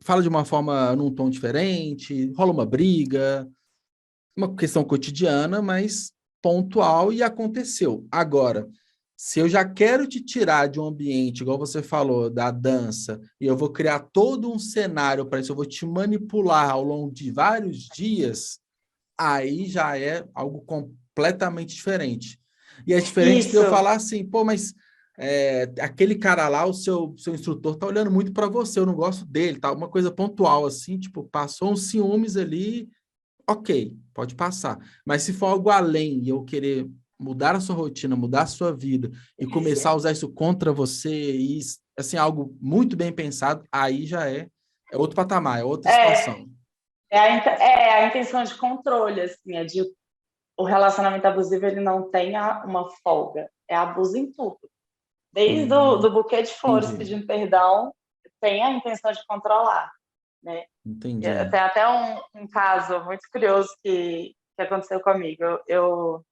fala de uma forma, num tom diferente, rola uma briga, uma questão cotidiana, mas pontual e aconteceu. Agora, se eu já quero te tirar de um ambiente, igual você falou, da dança, e eu vou criar todo um cenário para isso, eu vou te manipular ao longo de vários dias, aí já é algo completamente diferente. E é diferente de eu isso. falar assim, pô, mas aquele cara lá, o seu instrutor, tá olhando muito para você, eu não gosto dele, tá? Uma coisa pontual assim, tipo, passou uns ciúmes ali, ok, pode passar. Mas se for algo além e eu querer mudar a sua rotina, mudar a sua vida e começar a usar isso contra você e assim algo muito bem pensado, aí já é outro patamar, é outra É, situação. é a intenção de controle, assim, o relacionamento abusivo ele não tem uma folga, é abuso em tudo. Desde do buquê de flores Entendi, pedindo perdão, tem a intenção de controlar, né? entendi. Tem até um caso muito curioso que aconteceu comigo. Eu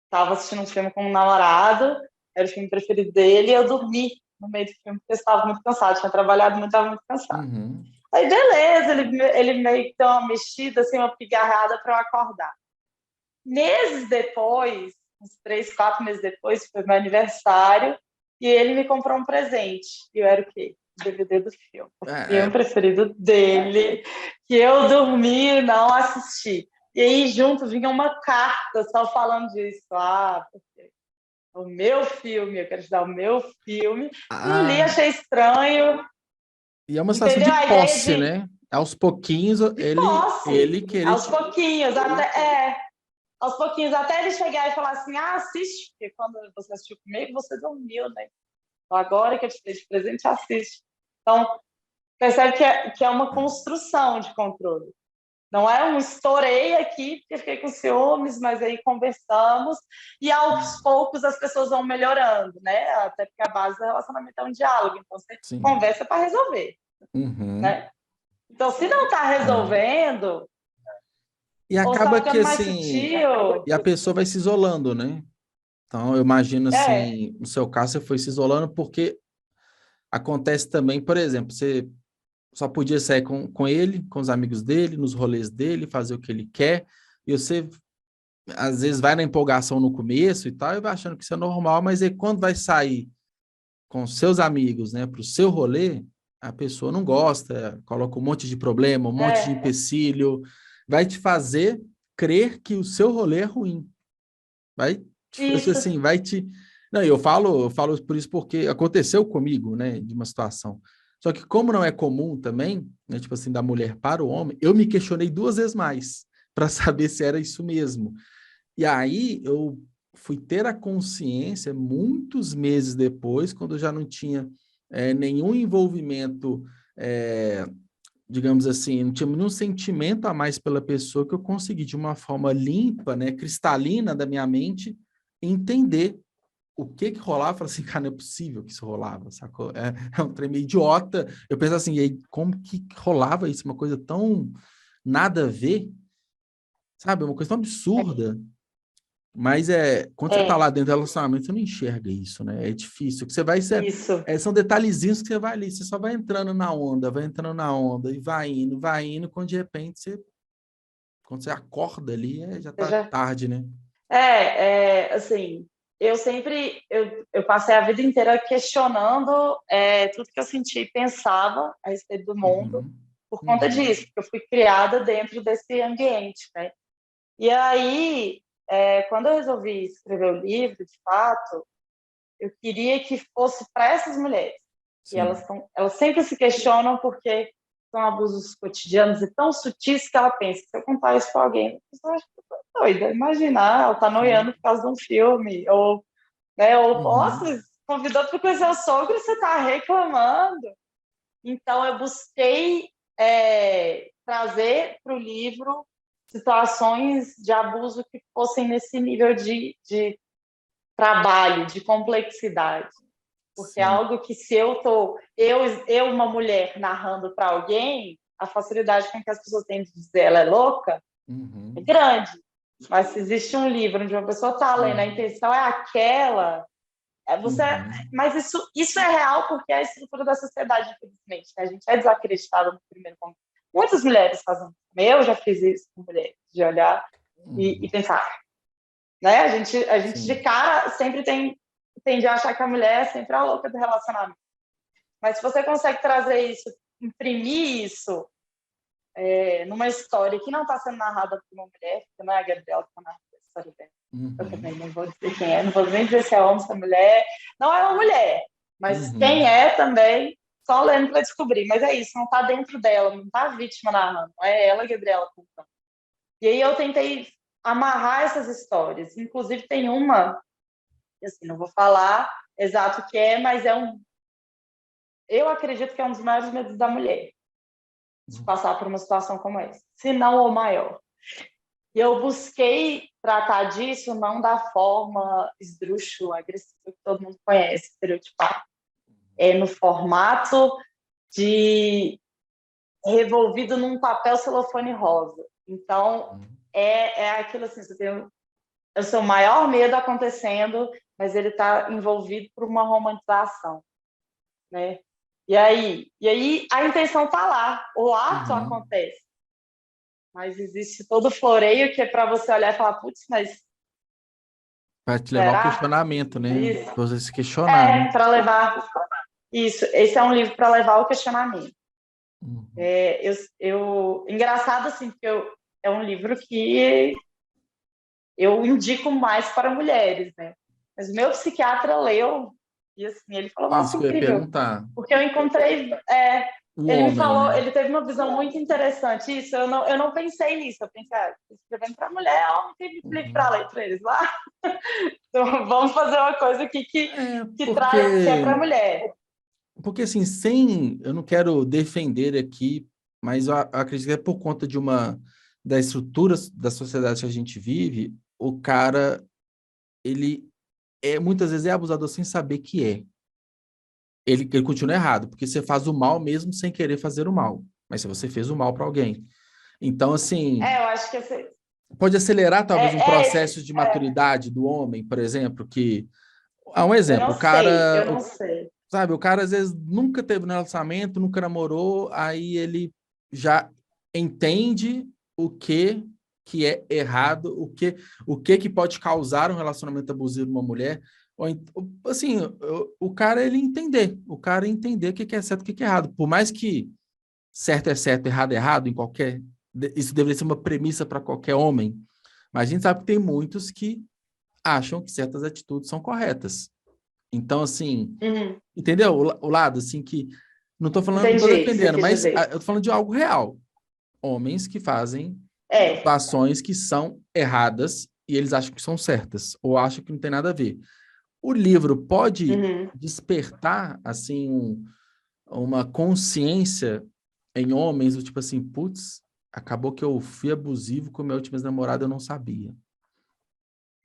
estava assistindo um filme com um namorado, era o filme preferido dele, e eu dormi no meio do filme porque eu estava muito cansado, tinha trabalhado muito, estava muito cansado. Uhum. Aí, beleza, ele meio que deu uma mexida, assim, uma pigarrada para eu acordar. Meses depois, uns 3, 4 meses depois, foi meu aniversário, e ele me comprou um presente. E eu era o quê? O DVD do filme. O É, filme preferido dele, que eu dormi e não assisti. E aí, junto, vinha uma carta só falando disso. Porque o meu filme, eu quero te dar o meu filme. Eu li, ah, achei estranho, e é uma situação entendeu? de A ideia posse, né? Aos pouquinhos, de ele posse, querer aos te... pouquinhos, aos pouquinhos, até ele chegar e falar assim, assiste, porque quando você assistiu comigo, você dormiu, né? Então, agora que eu te dei de presente, assiste. Então, percebe que é uma construção de controle. Não é um estourei aqui, porque fiquei com ciúmes, mas aí conversamos, e aos poucos as pessoas vão melhorando, né? Até porque a base do relacionamento é um diálogo, então você Sim. conversa para resolver, Uhum. né? Então, se não está É. resolvendo, E ou está acaba que ficando mais assim, sutil, e a pessoa vai se isolando, né? Então, eu imagino é, assim, no seu caso, você foi se isolando porque acontece também, por exemplo, você só podia sair com ele, com os amigos dele, nos rolês dele, fazer o que ele quer, e você às vezes vai na empolgação no começo e tal, e vai achando que isso é normal, mas aí quando vai sair com seus amigos, né, para o seu rolê, a pessoa não gosta, coloca um monte de problema, um monte de É, empecilho, vai te fazer crer que o seu rolê é ruim. Vai, isso, assim, vai te... Não, eu falo por isso porque aconteceu comigo, né, de uma situação. Só que como não é comum também, né, tipo assim, da mulher para o homem, eu me questionei 2 vezes mais para saber se era isso mesmo. E aí eu fui ter a consciência muitos meses depois, quando eu já não tinha nenhum envolvimento, é, digamos assim, não tinha nenhum sentimento a mais pela pessoa, que eu consegui, de uma forma limpa, né, cristalina da minha mente, entender o que que rolava. Eu falei assim, cara, não é possível que isso rolava, sacou? É um trem meio idiota. Eu penso assim, e aí, como que rolava isso? Uma coisa tão nada a ver, sabe? Uma coisa tão absurda. Mas quando você tá é, lá dentro do relacionamento, você não enxerga isso, né? É difícil. Que você vai ser, isso. são detalhezinhos que você vai ali, você só vai entrando na onda, e vai indo, quando de repente quando você acorda ali, já Eu tá já, tarde, né? assim, eu passei a vida inteira questionando tudo que eu sentia e pensava a respeito do mundo Uhum, por conta uhum, disso, porque eu fui criada dentro desse ambiente, né? E aí, quando eu resolvi escrever o livro, de fato, eu queria que fosse para essas mulheres. E sim. elas sempre se questionam porque são abusos cotidianos e tão sutis que ela pensa, se eu contar isso para alguém, a pessoa acha que eu tô doida. Imagina, ela tá noiando Sim. por causa de um filme, ou nossa, Uhum, convidou para conhecer o sogro e você tá reclamando. Então, eu busquei trazer para o livro situações de abuso que fossem nesse nível de trabalho, de complexidade. Porque é sim. algo que se eu uma mulher narrando para alguém, a facilidade com que as pessoas têm de dizer ela é louca é Uhum, grande. Mas se existe um livro onde uma pessoa está lendo, a sim. intenção é aquela, você, Uhum, mas isso é real porque é a estrutura da sociedade, infelizmente. Né? A gente é desacreditado no primeiro momento. Muitas mulheres fazem. Eu já fiz isso com mulheres, de olhar e uhum, pensar. Né? A gente de sim. cara sempre tende a achar que a mulher é sempre a louca do relacionamento. Mas se você consegue trazer isso, imprimir isso numa história que não está sendo narrada por uma mulher, porque não é a Gabriela que está narrando a história dela. Eu Uhum, também não vou dizer quem é, não vou nem dizer se é homem, se é mulher. Não é uma mulher, mas quem uhum, é também, só lendo para descobrir. Mas é isso, não está dentro dela, não está a vítima narrando, não é ela, Gabriela, contando. E aí eu tentei amarrar essas histórias. Inclusive tem uma, assim, não vou falar exato o que é, mas eu acredito que é um dos maiores medos da mulher, de uhum, passar por uma situação como essa, se não o maior. E eu busquei tratar disso não da forma esdrúxula, agressiva que todo mundo conhece, estereotipado. No formato de revolvido num papel celofane rosa. Então, uhum. é aquilo assim, você tem o seu maior medo acontecendo, mas ele está envolvido por uma romantização, né? E aí a intenção está lá, o ato Uhum. acontece, mas existe todo o floreio que é para você olhar e falar, putz, mas Para te levar ao será? questionamento, né? Isso. Pra você se questionar, né? Para levar. Isso, esse é um livro para levar ao questionamento. Uhum. Engraçado, assim, porque é um livro que eu indico mais para mulheres, né? Mas o meu psiquiatra leu e, assim, ele falou, Isso nossa, que eu ia incrível. perguntar. Porque eu encontrei... O ele me homem, falou, né? ele teve uma visão muito interessante. Isso, eu não pensei nisso. Eu pensei, escrevendo para mulher, homem tem livro para Uhum. ler para eles lá. Então, vamos fazer uma coisa aqui É, que traz, que é porque, para mulher. porque assim, eu não quero defender aqui, mas eu acredito que é por conta da estrutura da sociedade que a gente vive, o cara, ele muitas vezes é abusador sem saber que é. Ele continua errado, porque você faz o mal mesmo sem querer fazer o mal. Mas se você fez o mal para alguém. Então, assim, Eu acho que esse, pode acelerar talvez um esse processo de maturidade do homem, por exemplo, que um eu exemplo, não o sei, cara, eu não sei. sabe, o cara às vezes nunca teve um relacionamento, nunca namorou, aí ele já entende o que que é errado, o que pode causar um relacionamento abusivo numa mulher, ou assim, o cara ele entender, o que é certo, o que é errado, por mais que certo é certo, errado é errado, isso deveria ser uma premissa para qualquer homem, mas a gente sabe que tem muitos que acham que certas atitudes são corretas. Então, assim, entendeu? O lado, assim, que não estou falando, não estou Entendi o que você defendendo, quis mas dizer. eu estou falando de algo real. Homens que fazem É, situações que são erradas e eles acham que são certas, ou acham que não tem nada a ver. O livro pode despertar, assim, uma consciência em homens, do tipo assim, putz, acabou que eu fui abusivo com minha última namorada, eu não sabia.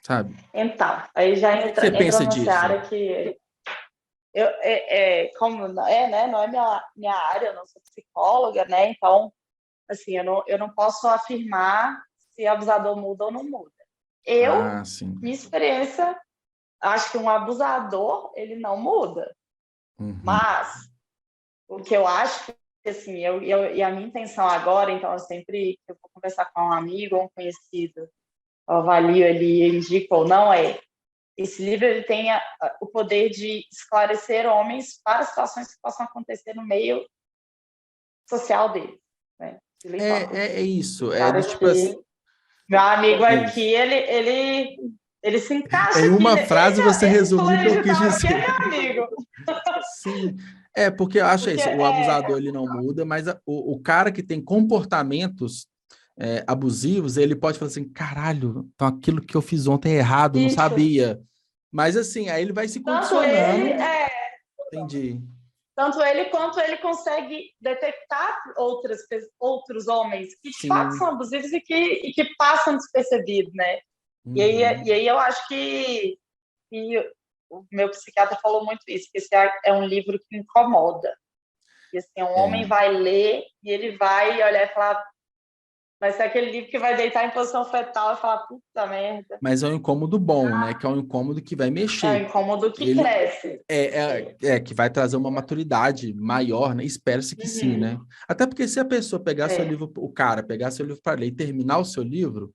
Sabe? então, aí já O que que você entra pensa numa disso? seara que como né, não é minha área, eu não sou psicóloga, né? Então, assim, eu não posso afirmar se abusador muda ou não muda. Ah, sim. Minha experiência, acho que um abusador, ele não muda. Uhum. Mas o que eu acho que, assim, e a minha intenção agora, então, eu sempre que eu vou conversar com um amigo ou um conhecido, eu avalio ele, indico ou não, esse livro ele tem o poder de esclarecer homens para situações que possam acontecer no meio social dele, né? Se ele fala, É isso. esse É cara do tipo assim. aqui, meu amigo É aqui, isso. ele se encaixa Em aqui, uma frase você esse resumiu o que fulano eu de quis tal aqui é dizer. meu amigo. Sim. É, porque eu acho Porque isso, o abusador ele não muda, mas o cara que tem comportamentos abusivos, ele pode falar assim, caralho, então aquilo que eu fiz ontem é errado, não isso, sabia. Mas assim, aí ele vai se tanto ele, condicionando. Entendi. tanto ele quanto ele consegue detectar outros homens que de fato Sim. são abusivos e que passam despercebidos, né? E Uhum. aí eu acho que o meu psiquiatra falou muito isso, que esse é um livro que incomoda. E assim, um homem É. vai ler e ele vai olhar e falar, vai ser aquele livro que vai deitar em posição fetal e falar, puta merda. Mas é um incômodo bom, né? Que é um incômodo que vai É um mexer. incômodo que Ele cresce. que vai trazer uma maturidade maior, né? Espera-se que sim, né? Uhum. Até porque se a pessoa pegar seu É. livro, o cara pegar seu livro para ler e terminar o seu livro,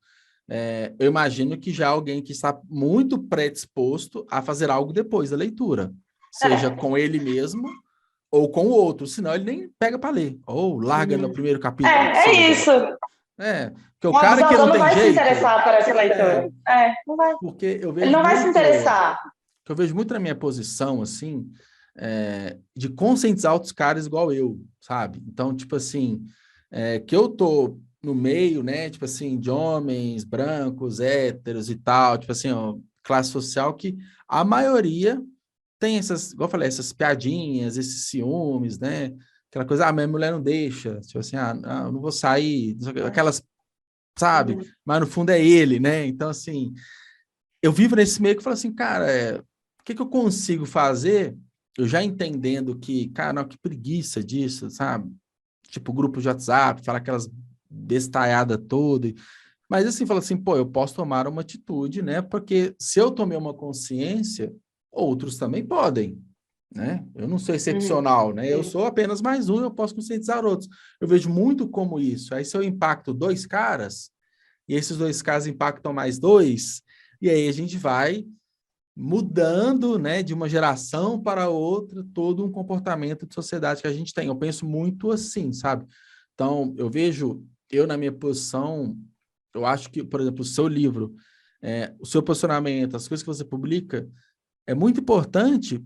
eu imagino que já é alguém que está muito predisposto a fazer algo depois da leitura, seja É. com ele mesmo ou com o outro, senão ele nem pega para ler, ou larga no Uhum. primeiro capítulo, que É seja. isso. Porque o Um cara que abusador não não tem vai se jeito, interessar por essa leitura. Não vai. porque eu Ele vejo não vai se muito, interessar. na minha posição, assim, de conscientizar outros caras igual eu, sabe? Então, tipo assim, que eu tô no meio, né, tipo assim, de homens brancos, héteros e tal, tipo assim, ó, classe social que a maioria tem essas, igual eu falei, essas piadinhas, esses ciúmes, né? Aquela coisa, minha mulher não deixa, tipo assim, eu não vou sair, aquelas, sabe? Uhum. Mas no fundo é ele, né? Então, assim, eu vivo nesse meio que eu falo assim, cara, o que eu consigo fazer? Eu já entendendo que, cara, não, que preguiça disso, sabe? Tipo, grupo de WhatsApp, falar aquelas bestalhadas toda. Mas assim, fala assim, pô, eu posso tomar uma atitude, né? Porque se eu tomei uma consciência, outros também podem, né? Eu não sou Uhum. excepcional, né? Eu Sim. sou apenas mais um, eu posso conscientizar outros. Eu vejo muito como isso. Aí se eu impacto dois caras, e esses dois caras impactam mais dois, e aí a gente vai mudando, né, de uma geração para outra, todo um comportamento de sociedade que a gente tem. Eu penso muito assim, sabe? Então, eu vejo, eu na minha posição, eu acho que, por exemplo, o seu livro, o seu posicionamento, as coisas que você publica, é muito importante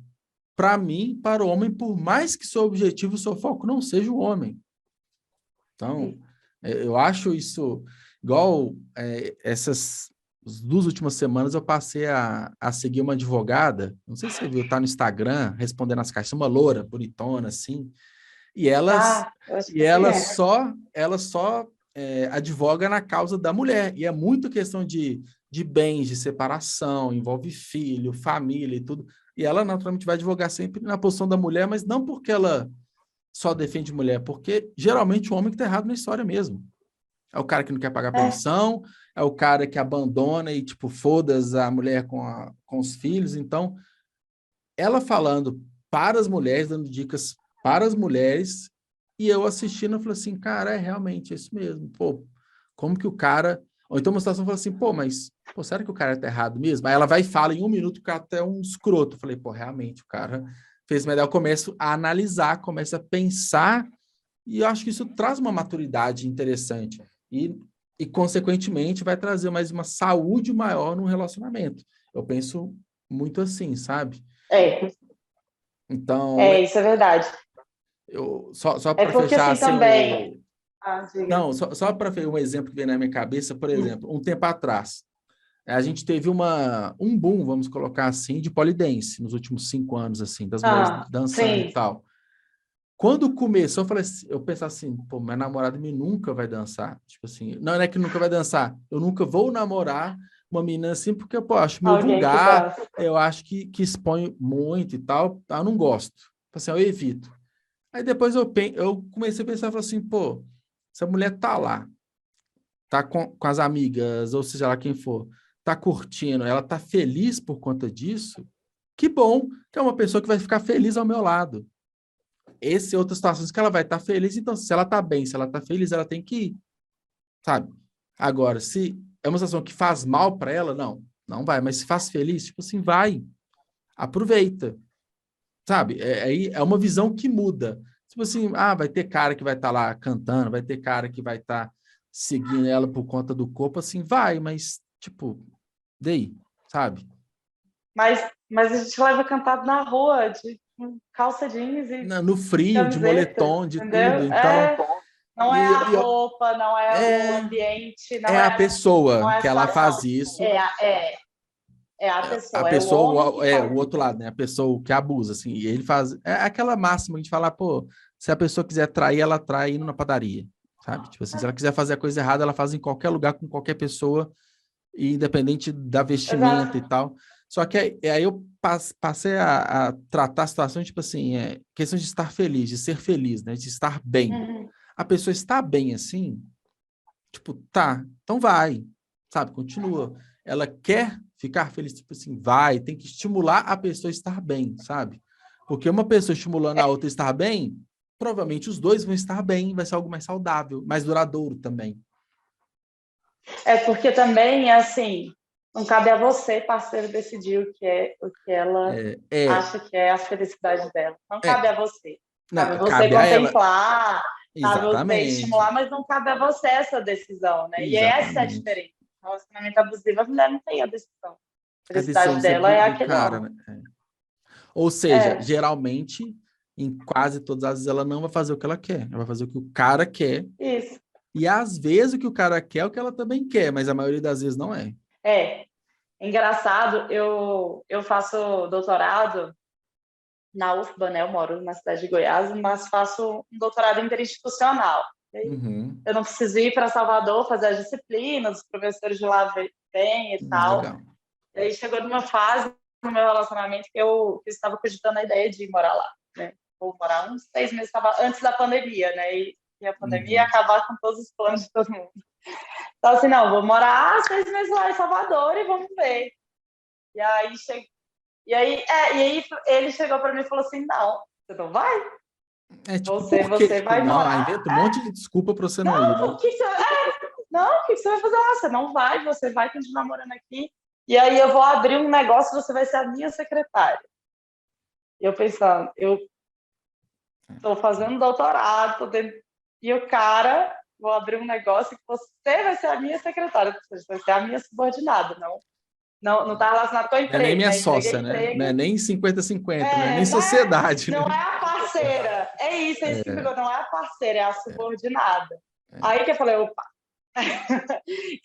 para mim, para o homem, por mais que seu objetivo, seu foco não seja o homem. Então, Sim. eu acho isso igual essas 2 últimas semanas eu passei a seguir uma advogada, não sei se você viu, tá no Instagram, respondendo as caixas, uma loura, bonitona, assim, e Eu acho que e eu ela conheço. só, advoga na causa da mulher, e é muito questão de bens, de separação, envolve filho, família e tudo, e ela naturalmente vai advogar sempre na posição da mulher, mas não porque ela só defende mulher, porque geralmente o homem que está errado na história mesmo. É o cara que não quer pagar É. pensão, é o cara que abandona e, tipo, foda-se a mulher com os filhos. Então, ela falando para as mulheres, dando dicas para as mulheres, e eu assistindo, eu falei assim, cara, realmente é isso mesmo. Pô, como que o cara... Ou então uma situação fala assim, pô, mas pô, será que o cara tá errado mesmo? Aí ela vai e fala em 1 minuto que o cara até é um escroto. Eu falei, pô, realmente, o cara fez, mas daí eu começo a analisar, começo a pensar, e eu acho que isso traz uma maturidade interessante. E consequentemente, vai trazer mais uma saúde maior no relacionamento. Eu penso muito assim, sabe? É, Então, isso é verdade. só É para porque fechar assim assim, também. Ah, diga. não, só para ver um exemplo que vem na minha cabeça, por Hum. exemplo, um tempo atrás, a gente teve um boom, vamos colocar assim, de pole dance nos últimos 5 anos, assim, das mulheres Ah, dançando e sim. tal. Quando começou, eu pensava assim, pô, minha namorada me nunca vai dançar. Tipo assim, não é que nunca vai dançar, eu nunca vou namorar uma menina assim, porque, pô, eu acho meio Alguém que vulgar, dança. eu acho que expõe muito e tal, eu não gosto. Tipo assim, eu evito. Aí depois eu comecei a pensar, falei assim, pô, essa mulher tá lá, tá com as amigas, ou seja lá quem for, tá curtindo, ela tá feliz por conta disso, que bom que é uma pessoa que vai ficar feliz ao meu lado. Esse é outra situação que ela vai estar feliz, então se ela tá bem, se ela tá feliz, ela tem que ir, sabe? Agora, se é uma situação que faz mal para ela, não vai, mas se faz feliz, tipo assim, vai, aproveita, sabe? Aí é uma visão que muda. Tipo assim, vai ter cara que vai estar lá cantando, vai ter cara que vai estar seguindo ela por conta do corpo, assim, vai, mas, tipo, daí, sabe? Mas a gente leva cantado na rua, de com calça jeans e No frio, de camiseta, moletom, de tudo. entendeu? Então, Não é a e, e, roupa, não é o é, ambiente, é a não pessoa é a que ela situação. faz isso. É a A pessoa, é o homem pessoa, que faz o isso. outro lado, né? A pessoa que abusa, assim. E ele faz. É aquela máxima de falar, pô, se a pessoa quiser trair, ela trai indo na padaria, sabe? Tipo assim, se ela quiser fazer a coisa errada, ela faz em qualquer lugar com qualquer pessoa, independente da vestimenta e Exato. tal. Só que aí eu passei a tratar a situação, tipo assim, questão de estar feliz, de ser feliz, né? De estar bem. Uhum. A pessoa está bem assim, tipo, tá, então vai, sabe? Continua. Ela quer ficar feliz, tipo assim, vai, tem que estimular a pessoa a estar bem, sabe? Porque uma pessoa estimulando a outra a estar bem, provavelmente os dois vão estar bem, vai ser algo mais saudável, mais duradouro também. É porque também, assim, não cabe a você, parceiro, decidir o que ela É, é, acha que é a felicidade dela. Não cabe é, a você. Cabe a não, você cabe a ela, contemplar, cabe a você exatamente, estimular, mas não cabe a você essa decisão, né? E essa é a exatamente. diferença. No relacionamento abusivo, a mulher não tem a decisão. A A decisão felicidade é dela é do aquele cara, homem. né? Ou seja, É, geralmente, em quase todas as vezes, ela não vai fazer o que ela quer, ela vai fazer o que o cara quer. isso. E às vezes o que o cara quer é o que ela também quer, mas a maioria das vezes não é. É. Engraçado, eu faço doutorado na UFBA, né? Eu moro na cidade de Goiás, mas faço um doutorado interinstitucional. Uhum, Eu não preciso ir para Salvador fazer as disciplinas, os professores de lá vêm e tal. legal. E aí chegou numa fase no meu relacionamento que eu estava cogitando a ideia de ir morar lá, né? Vou morar uns 6 meses, estava antes da pandemia, né? E a pandemia ia Uhum. acabar com todos os planos de todo mundo. Então, assim, não, vou morar 6 meses lá em Salvador e vamos ver. E aí, e aí ele chegou para mim e falou assim, não, você não vai? É tipo, por quê? Você Tipo, vai não, morar. inventa um monte de desculpa pra você não ir, Não, né? o que você, não, o que você vai fazer? Ah, você não vai, você vai continuar morando aqui. E aí eu vou abrir um negócio, você vai ser a minha secretária. E eu pensando, eu estou fazendo doutorado, e o cara, vou abrir um negócio que você vai ser a minha secretária, você vai ser a minha subordinada, não está relacionado com a Não é nem emprego, minha né? Emprego é sócia, né? Não é emprego. nem 50-50, não é nem É, sociedade, não né? é a parceira. É isso que pegou, não é a parceira, é a subordinada. Aí que eu falei, opa.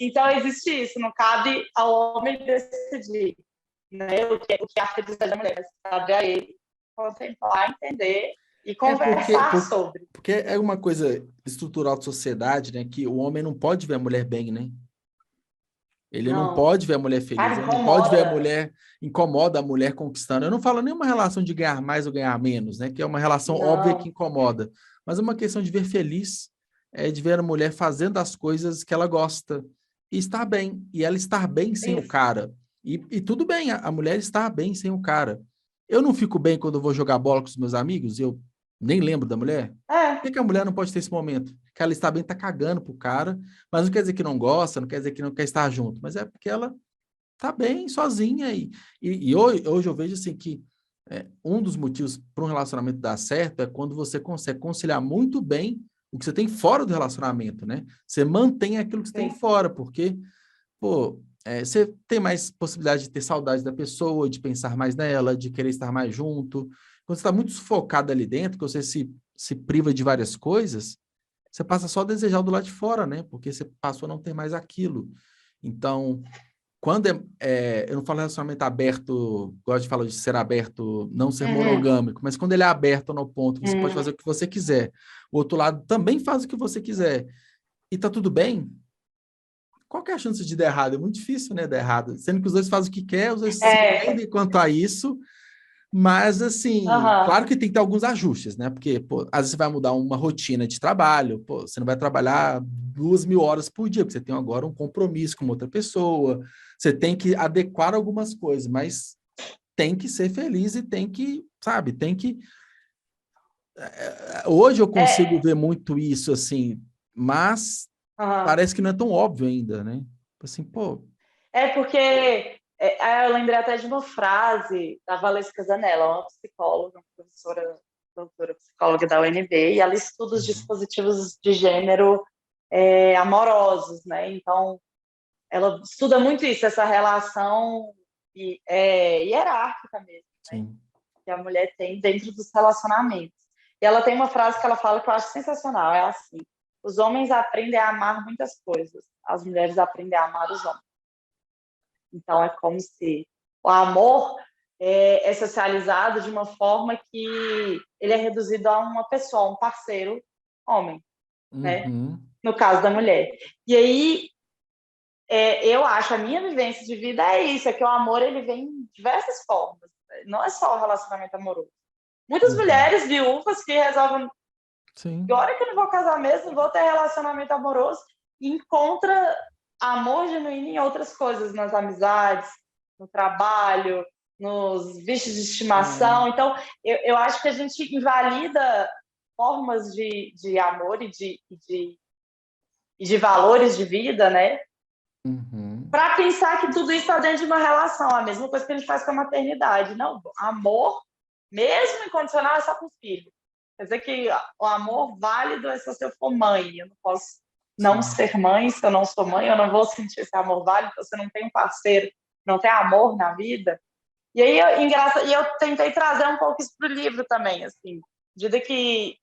Então existe isso, não cabe ao homem decidir, né, o que é a felicidade da mulher, mas cabe a ele contemplar, entender e É porque, conversar sobre. porque é uma coisa estrutural de sociedade, né? Que o homem não pode ver a mulher bem, né? Ele não Não, pode ver a mulher feliz, cara, ele não pode ver a incomoda. mulher, incomoda a mulher conquistando. Eu não falo nem uma relação de ganhar mais ou ganhar menos, né? Que é uma relação óbvia que Não, incomoda. Mas é uma questão de ver feliz, de ver a mulher fazendo as coisas que ela gosta e estar bem. E ela estar bem sem o isso. cara. E tudo bem, a mulher estar bem sem o cara. Eu não fico bem quando eu vou jogar bola com os meus amigos e eu nem lembro da mulher. Por É, que a mulher não pode ter esse momento? que ela está bem, está cagando pro cara, mas não quer dizer que não gosta, não quer dizer que não quer estar junto, mas é porque ela tá bem sozinha. E hoje eu vejo assim que um dos motivos para um relacionamento dar certo é quando você consegue conciliar muito bem o que você tem fora do relacionamento, né? Você mantém aquilo que você tem fora, porque, pô, você tem mais possibilidade de ter saudade da pessoa, de pensar mais nela, de querer estar mais junto. Quando você está muito sufocado ali dentro, que você se priva de várias coisas, você passa só a desejar do lado de fora, né? Porque você passou a não ter mais aquilo. Então, quando eu não falo relacionamento aberto, gosto de falar de ser aberto, não ser monogâmico, mas quando ele é aberto no ponto, você pode fazer o que você quiser. O outro lado também faz o que você quiser. E tá tudo bem. Qual que é a chance de dar errado? É muito difícil, né, dar errado. Sendo que os dois fazem o que quer, os dois se entendem quanto a isso. Mas, assim, claro que tem que ter alguns ajustes, né? Porque, pô, às vezes você vai mudar uma rotina de trabalho, pô, você não vai trabalhar 2.000 horas por dia, porque você tem agora um compromisso com outra pessoa, você tem que adequar algumas coisas, mas tem que ser feliz e tem que, sabe, tem que... Hoje eu consigo ver muito isso, assim, mas parece que não é tão óbvio ainda, né? Assim, pô... Porque eu lembrei até de uma frase da Valesca Zanella, uma psicóloga, uma professora, doutora psicóloga da UNB, e ela estuda os dispositivos de gênero amorosos, né? Então, ela estuda muito isso, essa relação hierárquica mesmo, né? Que a mulher tem dentro dos relacionamentos. E ela tem uma frase que ela fala que eu acho sensacional, é assim: os homens aprendem a amar muitas coisas, as mulheres aprendem a amar os homens. Então, é como se o amor é socializado de uma forma que ele é reduzido a uma pessoa, um parceiro homem, né? No caso da mulher. E aí, eu acho, a minha vivência de vida é isso, é que o amor ele vem em diversas formas. Não é só o relacionamento amoroso. Muitas mulheres viúvas que resolvem, agora que eu não vou casar mesmo, não vou ter relacionamento amoroso, e encontra amor genuíno em outras coisas, nas amizades, no trabalho, nos bichos de estimação. Então, eu acho que a gente invalida formas de amor e de valores de vida, né? Para pensar que tudo isso está dentro de uma relação, a mesma coisa que a gente faz com a maternidade. Não, amor, mesmo incondicional, é só com o filho. Quer dizer que o amor válido é se eu for mãe. Eu não posso não ser mãe se eu não sou mãe, eu não vou sentir esse amor válido se você não tem um parceiro, não tem amor na vida. E aí, eu tentei trazer um pouco isso para o livro também, assim, de que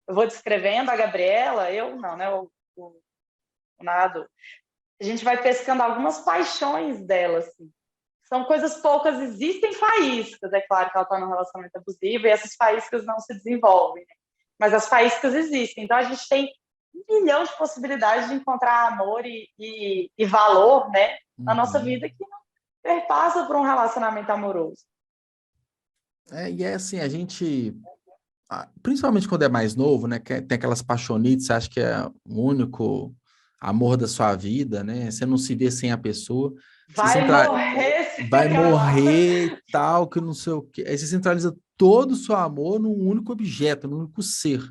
eu vou descrevendo a Gabriela, eu não, né, o narrador, a gente vai pescando algumas paixões dela, assim. São coisas poucas, existem faíscas, é claro que ela está num relacionamento abusivo e essas faíscas não se desenvolvem, né? Mas as faíscas existem, então a gente tem 1 milhão de possibilidades de encontrar amor e valor, né, na nossa vida que não perpassa por um relacionamento amoroso. E é assim, a gente, principalmente quando é mais novo, né, que tem aquelas paixonites, você acha que é o único amor da sua vida, né, você não se vê sem a pessoa. Vai morrer e tal, que não sei o quê. Aí você centraliza todo o seu amor num único objeto, num único ser.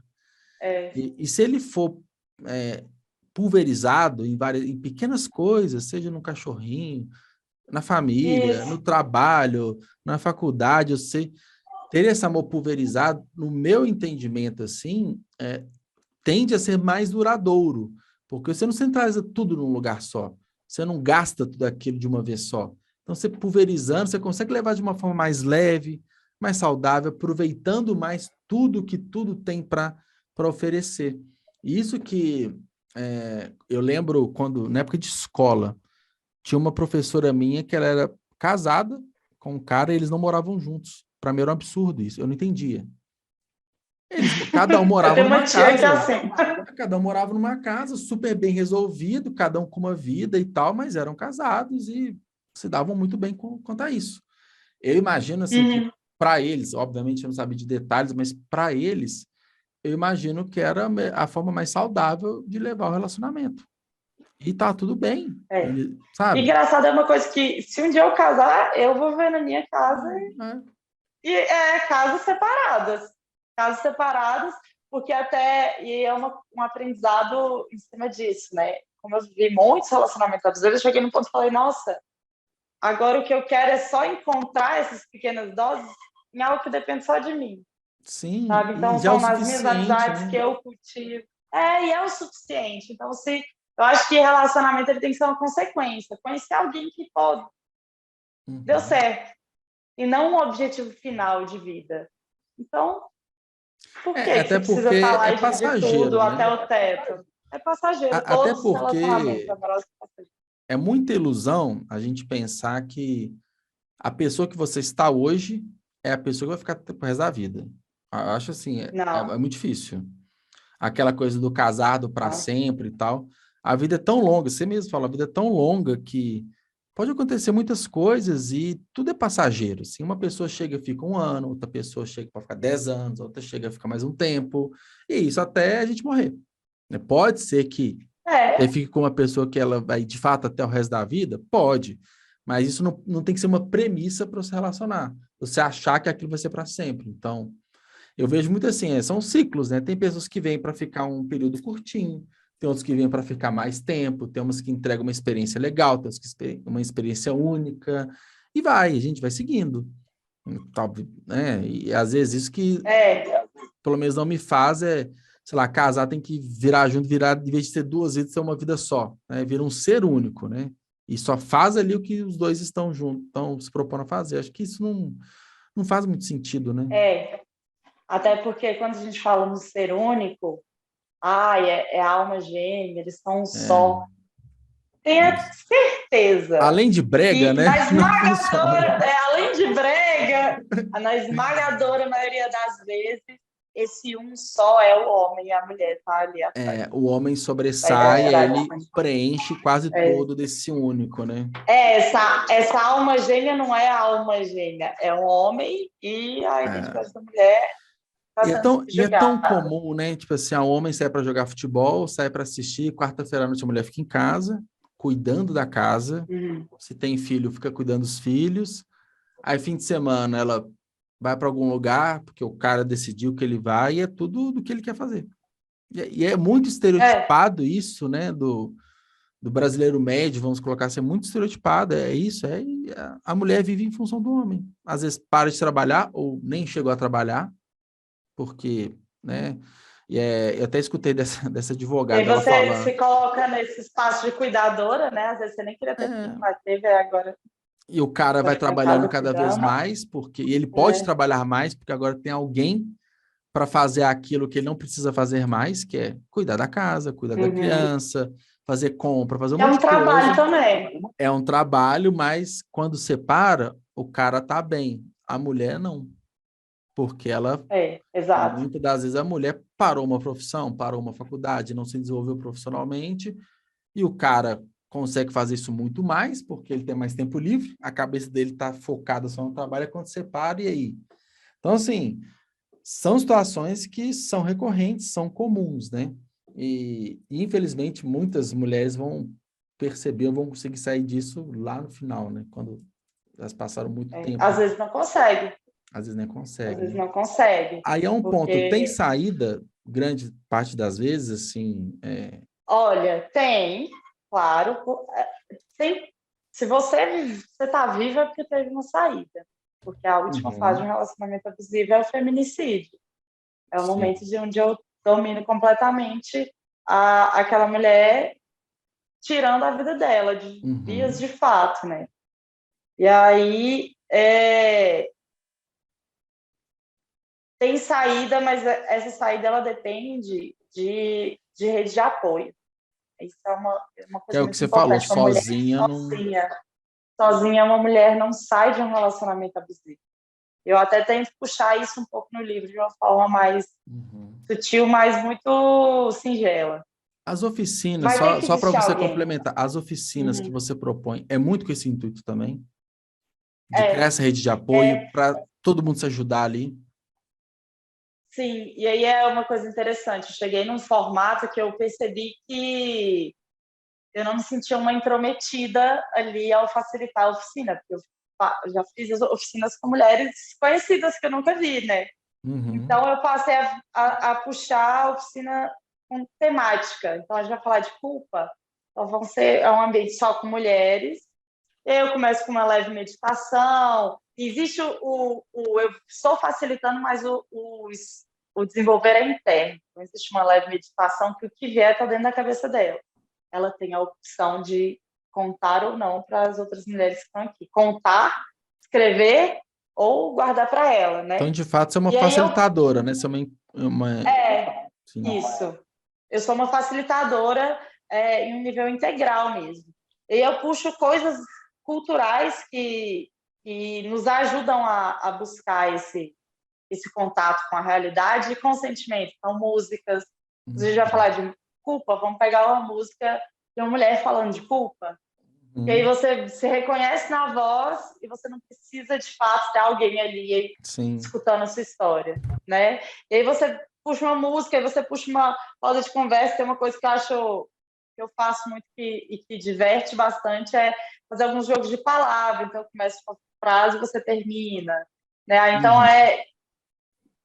E se ele for pulverizado em pequenas coisas, seja no cachorrinho, na família, no trabalho, na faculdade, eu sei, ter esse amor pulverizado, no meu entendimento, assim, tende a ser mais duradouro, porque você não centraliza tudo num lugar só, você não gasta tudo aquilo de uma vez só. Então, você pulverizando, você consegue levar de uma forma mais leve, mais saudável, aproveitando mais tudo que tudo tem para oferecer. E isso que eu lembro quando, na época de escola, tinha uma professora minha que ela era casada com um cara e eles não moravam juntos. Para mim era um absurdo isso, eu não entendia. Cada um morava numa casa. Cada um morava numa casa, super bem resolvido, cada um com uma vida e tal, mas eram casados e se davam muito bem quanto a isso. Eu imagino assim que para eles, obviamente eu não sabia de detalhes, mas para eles, eu imagino que era a forma mais saudável de levar o relacionamento. E tá tudo bem, sabe? Engraçado, é uma coisa que, se um dia eu casar, eu vou ver na minha casa casas separadas. Casas separadas, porque até e é um aprendizado em cima disso, né? Como eu vivi muitos relacionamentos abusivos, eu cheguei num ponto e falei, nossa, agora o que eu quero é só encontrar essas pequenas doses em algo que depende só de mim, Sim, sabe? e Então, já é o são nas minhas suficiente, amizades né? que eu cultivo. E é o suficiente. Então, se eu acho que relacionamento ele tem que ser uma consequência. Conhecer alguém que, pô, deu Uhum. certo. E não um objetivo final de vida. Então, por que que Até você precisa porque estar lá é e dividir tudo passageiro, até né? o teto? É passageiro. Até Todos os relacionamentos porque amorosos são passageiros. é muita ilusão a gente pensar que a pessoa que você está hoje é a pessoa que vai ficar pro resto da vida. Eu acho assim, Não, é muito difícil. Aquela coisa do casado para não. sempre e tal. A vida é tão longa, você mesmo fala, a vida é tão longa que pode acontecer muitas coisas e tudo é passageiro. Assim, uma pessoa chega e fica um ano, outra pessoa chega para ficar 10 anos, outra chega a ficar mais um tempo, e isso até a gente morrer. Né? Pode ser que você É, fique com uma pessoa que ela vai de fato até o resto da vida? Pode. Mas isso não tem que ser uma premissa para se relacionar. Você achar que aquilo vai ser para sempre. Então, eu vejo muito assim, são ciclos, né? Tem pessoas que vêm para ficar um período curtinho, tem outros que vêm para ficar mais tempo, tem umas que entregam uma experiência legal, tem outros que uma experiência única, e vai, a gente vai seguindo. Tal, né? E às vezes isso que é, pelo menos não me faz sei lá, casar tem que virar junto, virar, em vez de ser duas vidas, ser uma vida só, né? Vira um ser único, né? E só faz ali o que os dois estão juntos, estão se propondo a fazer. Acho que isso não faz muito sentido, né? é. Até porque quando a gente fala no ser único, é alma gêmea, eles são um É, só. Tenha certeza além de brega, que né? na Não funciona. esmagadora, além de brega, na esmagadora maioria das vezes, esse um só é o homem e a mulher tá ali atrás. O homem Vai sobressai, aí demonstrar ele isso. preenche quase todo desse único, né? Essa alma gêmea não é a alma gêmea, é um homem e a É. identidade da mulher está sendo E é tão subjugada. comum, né? Tipo assim, o homem sai para jogar futebol, sai para assistir, quarta-feira à noite a mulher fica em casa, cuidando da casa. Uhum. Se tem filho, fica cuidando dos filhos. Aí, fim de semana, ela vai para algum lugar, porque o cara decidiu que ele vai, e é tudo do que ele quer fazer. E é muito É, estereotipado isso, né? Do brasileiro médio, vamos colocar assim, é muito estereotipado. É isso, a mulher vive em função do homem. Às vezes para de trabalhar, ou nem chegou a trabalhar, porque, né? Eu até escutei dessa e aí advogada, ela você se falando. coloca nesse espaço de cuidadora, né? Às vezes você nem queria ter filho, É, mas teve, agora e o cara vai está em trabalhando casa cada vez cuidando. mais, porque e ele pode É. trabalhar mais, porque agora tem alguém para fazer aquilo que ele não precisa fazer mais, que é cuidar da casa, cuidar da Uhum. criança, fazer compra, fazer um É monte um de coisa. trabalho também. É um trabalho, mas quando separa, o cara tá bem, a mulher não, porque ela, Exato. muitas das vezes, a mulher parou uma profissão, parou uma faculdade, não se desenvolveu profissionalmente, e o cara consegue fazer isso muito mais, porque ele tem mais tempo livre, a cabeça dele tá focada só no trabalho, é quando separa, e aí? Então, assim, são situações que são recorrentes, são comuns, né? Infelizmente, muitas mulheres vão perceber, vão conseguir sair disso lá no final, né? Quando elas passaram muito Às tempo, vezes não consegue. às vezes nem Às conseguem, vezes né? não consegue. Aí é um ponto, tem Porque, saída, grande parte das vezes, assim, olha, tem, claro, tem, se você está viva é porque teve uma saída. Porque a última fase de um uhum, relacionamento abusivo é o feminicídio. É o momento sim, de onde eu domino completamente aquela mulher, tirando a vida dela, de vias uhum, de fato, né? E aí tem saída, mas essa saída ela depende de rede de apoio. Isso é uma que coisa é o que muito você falou, importante. Uma mulher sozinha não... sozinha uma mulher não sai de um relacionamento abusivo. Eu até tento puxar isso um pouco no livro de uma forma mais Uhum. sutil, mas muito singela. As oficinas, Vai ter que só para existir você alguém. complementar, as oficinas que Uhum. você propõe, é muito com esse intuito também, de criar É, essa rede de apoio é, para todo mundo se ajudar ali. sim. E aí é uma coisa interessante. Eu cheguei num formato que eu percebi que eu não me sentia uma intrometida ali ao facilitar a oficina, porque eu já fiz as oficinas com mulheres conhecidas que eu nunca vi, né? Então, eu passei a puxar a oficina com temática. Então, a gente vai falar de culpa. Então, é um ambiente só com mulheres. Eu começo com uma leve meditação. Existe eu estou facilitando, mas o desenvolver é interno. Então, existe uma leve meditação que o que vier está dentro da cabeça dela. Ela tem a opção de contar ou não para as outras mulheres que estão aqui. Contar, escrever ou guardar para ela, né? Então, de fato, você é uma facilitadora, né? Você é uma... Sim. Isso. Eu sou uma facilitadora em um nível integral mesmo. E eu puxo coisas culturais que nos ajudam a buscar esse contato com a realidade e com o sentimento. Então, músicas. A gente vai falar de culpa, vamos pegar uma música de uma mulher falando de culpa. E aí você se reconhece na voz e você não precisa, de fato, ter alguém ali escutando a sua história, né? E aí você puxa uma música, aí você puxa uma roda de conversa. Tem uma coisa que eu faço muito e que diverte bastante, é fazer alguns jogos de palavras. Então, eu começo com a frase e você termina, né? Então,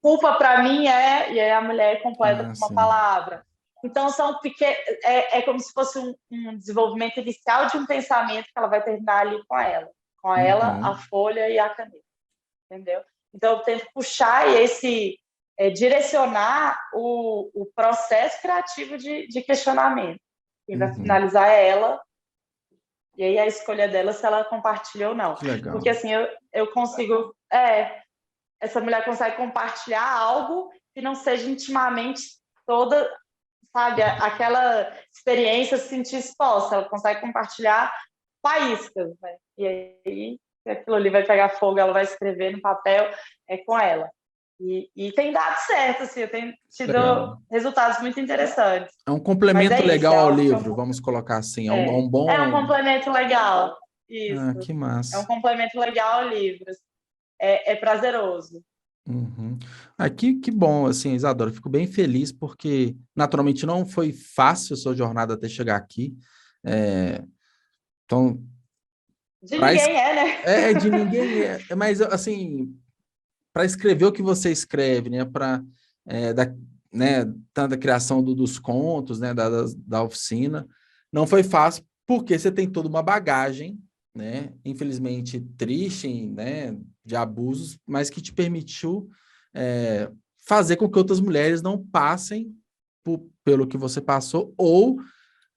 culpa para mim e aí a mulher completa com uma palavra. Então, são pequenos, é como se fosse um desenvolvimento inicial de um pensamento que ela vai terminar ali com ela. Com ela, a folha e a caneta. Entendeu? Então, eu tento puxar e direcionar o processo criativo de questionamento. Quem vai finalizar é ela. E aí a escolha dela se ela compartilha ou não. Porque assim, eu consigo... essa mulher consegue compartilhar algo que não seja intimamente toda... Sabe, aquela experiência, se sentir exposta, ela consegue compartilhar faíscas, né? E aí, se aquilo ali vai pegar fogo, ela vai escrever no papel, é com ela. E tem dado certo, assim, eu tenho tido resultados muito interessantes. É um complemento legal ao livro, vamos colocar assim. É um bom... É um complemento legal, isso. Que massa. É um complemento legal ao livro. É prazeroso. Que bom, assim, Isadora, eu fico bem feliz porque, naturalmente, não foi fácil a sua jornada até chegar aqui. Então... De ninguém né? De ninguém é. Mas, assim, para escrever o que você escreve, né, tanto da criação dos contos, né, da oficina, não foi fácil porque você tem toda uma bagagem, né, infelizmente triste, né, de abusos, mas que te permitiu fazer com que outras mulheres não passem pelo que você passou, ou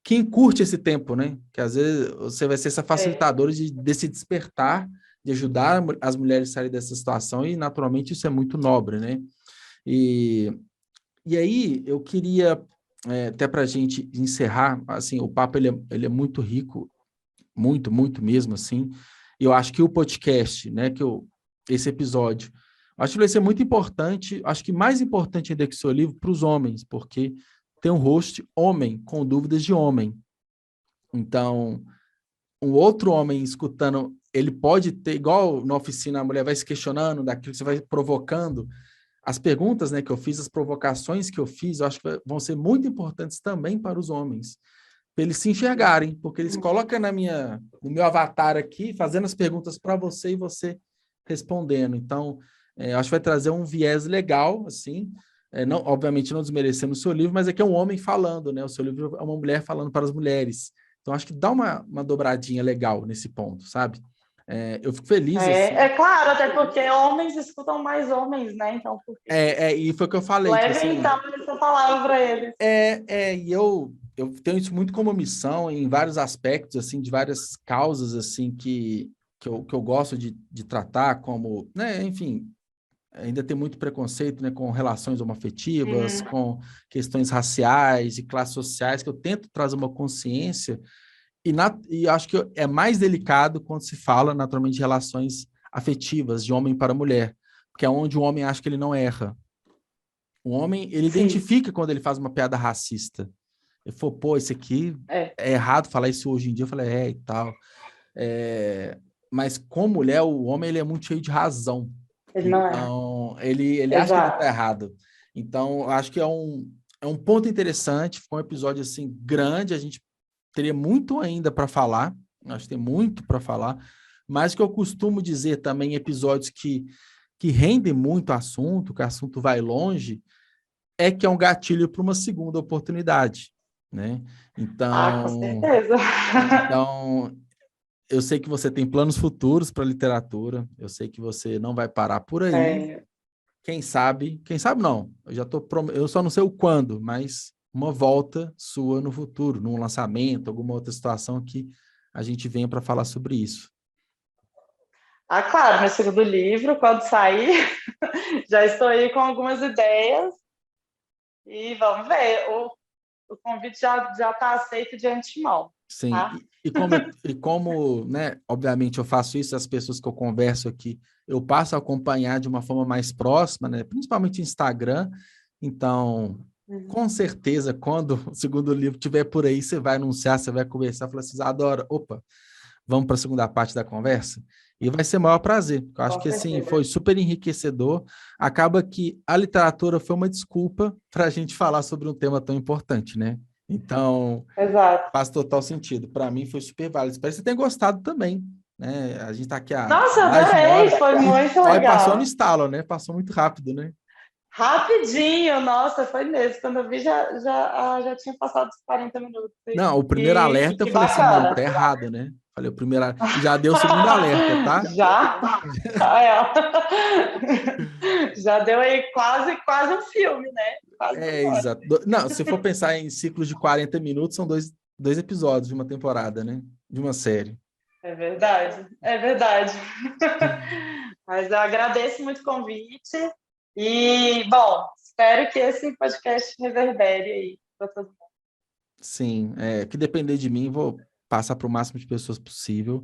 que encurte esse tempo, né? Que às vezes você vai ser essa facilitadora desse despertar, de ajudar as mulheres a saírem dessa situação, e naturalmente isso é muito nobre, né? E aí eu queria, até para a gente encerrar, assim, o papo ele é muito rico, muito, muito mesmo, assim, e eu acho que o podcast, né, esse episódio, acho que vai ser muito importante, acho que mais importante ainda que o seu livro, para os homens, porque tem um host homem, com dúvidas de homem. Então, um outro homem escutando, ele pode ter, igual na oficina, a mulher vai se questionando daquilo que você vai provocando. As perguntas, né, que eu fiz, as provocações que eu fiz, eu acho que vão ser muito importantes também para os homens, para eles se enxergarem, porque eles colocam no meu avatar aqui, fazendo as perguntas para você e você respondendo. Então, acho que vai trazer um viés legal, assim, não, obviamente não desmerecendo o seu livro, mas aqui é um homem falando, né? O seu livro é uma mulher falando para as mulheres. Então, acho que dá uma dobradinha legal nesse ponto, sabe? Eu fico feliz. Assim. Claro, até porque homens escutam mais homens, né? Então, e foi o que eu falei. Levem, então, essa palavra para eles. E eu tenho isso muito como missão em vários aspectos, assim, de várias causas, assim, que eu gosto de tratar, como, né, enfim... Ainda tem muito preconceito, né, com relações homoafetivas, com questões raciais e classes sociais, que eu tento trazer uma consciência, e acho que é mais delicado quando se fala, naturalmente, de relações afetivas, de homem para mulher, porque é onde o homem acha que ele não erra. O homem, ele identifica quando ele faz uma piada racista. Ele falou, pô, isso aqui é errado falar isso hoje em dia. Eu falei, e tal. Mas com mulher, o homem ele é muito cheio de razão. Então, ele acha que ele está errado. Então, acho que é um ponto interessante, ficou um episódio assim grande, a gente teria muito ainda para falar, acho que tem muito para falar, mas que eu costumo dizer também, episódios que que rendem muito assunto, que o assunto vai longe, é que é um gatilho para uma segunda oportunidade, né? Com certeza. Então, eu sei que você tem planos futuros para a literatura, eu sei que você não vai parar por aí. Quem sabe não, eu só não sei o quando, mas uma volta sua no futuro, num lançamento, alguma outra situação que a gente venha para falar sobre isso. Claro, meu segundo livro, quando sair, já estou aí com algumas ideias e vamos ver. O convite já está aceito de antemão. Sim, Tá? como, né, obviamente eu faço isso, as pessoas que eu converso aqui, eu passo a acompanhar de uma forma mais próxima, né, principalmente Instagram, então, com certeza, quando o segundo livro estiver por aí, você vai anunciar, você vai conversar, falar assim, Isadora, opa, vamos para a segunda parte da conversa? E vai ser o maior prazer. Eu acho que assim, foi super enriquecedor. Acaba que a literatura foi uma desculpa para a gente falar sobre um tema tão importante, né? Então, Exato. faz total sentido. Para mim foi super válido. Espero que você tenha gostado também, né? A gente está aqui há Nossa, mais de uma adorei, hora. foi muito Olha, passou no legal. estalo, né? Passou muito rápido, né? Rapidinho, nossa, foi mesmo. Quando eu vi, já tinha passado os 40 minutos. Não, o primeiro E alerta eu que falei assim, não, bacana. tá errado, né? Falei, o primeiro e já deu o segundo alerta, tá? Já? Já deu aí quase um filme, né? Quase 2 horas. Exato. Não, se for pensar em ciclos de 40 minutos, são dois episódios de uma temporada, né? De uma série. É verdade, é verdade. Mas eu agradeço muito o convite e, bom, espero que esse podcast reverbere aí para todo mundo. Sim, que depender de mim, vou passar para o máximo de pessoas possível.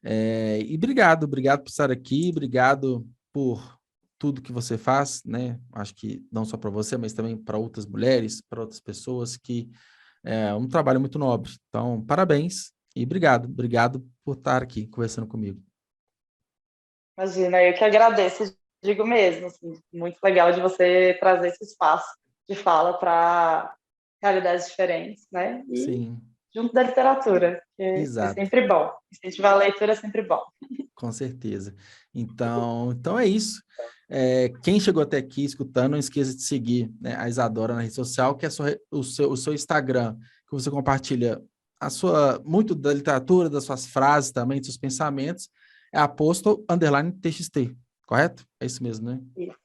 E obrigado por estar aqui, obrigado por tudo que você faz, né? Acho que não só para você, mas também para outras mulheres, para outras pessoas, que é um trabalho muito nobre. Então, parabéns e obrigado por estar aqui conversando comigo. Imagina, eu que agradeço, digo mesmo, assim, muito legal de você trazer esse espaço de fala para realidades diferentes, né? E Sim, junto da literatura, que é exato. sempre bom. Incentivar a leitura é sempre bom. Com certeza. Então é isso. Quem chegou até aqui escutando, não esqueça de seguir, né, a Isadora na rede social, que é o seu Instagram, que você compartilha muito da literatura, das suas frases também, dos seus pensamentos, é apostol_txt, correto? É isso mesmo, né? Isso,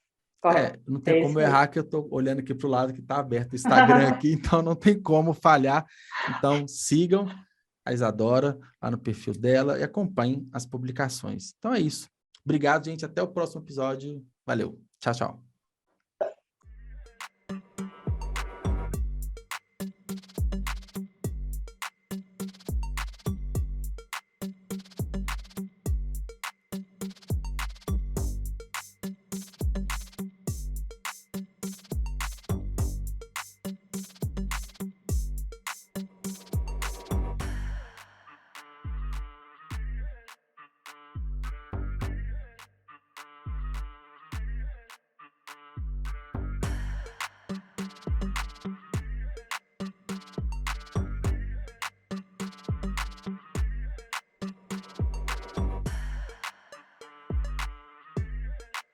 correto. Não tem como Mesmo. errar, que eu estou olhando aqui para o lado que está aberto o Instagram aqui, então não tem como falhar. Então sigam a Isadora lá no perfil dela e acompanhem as publicações. Então é isso. Obrigado, gente. Até o próximo episódio. Valeu. Tchau, tchau.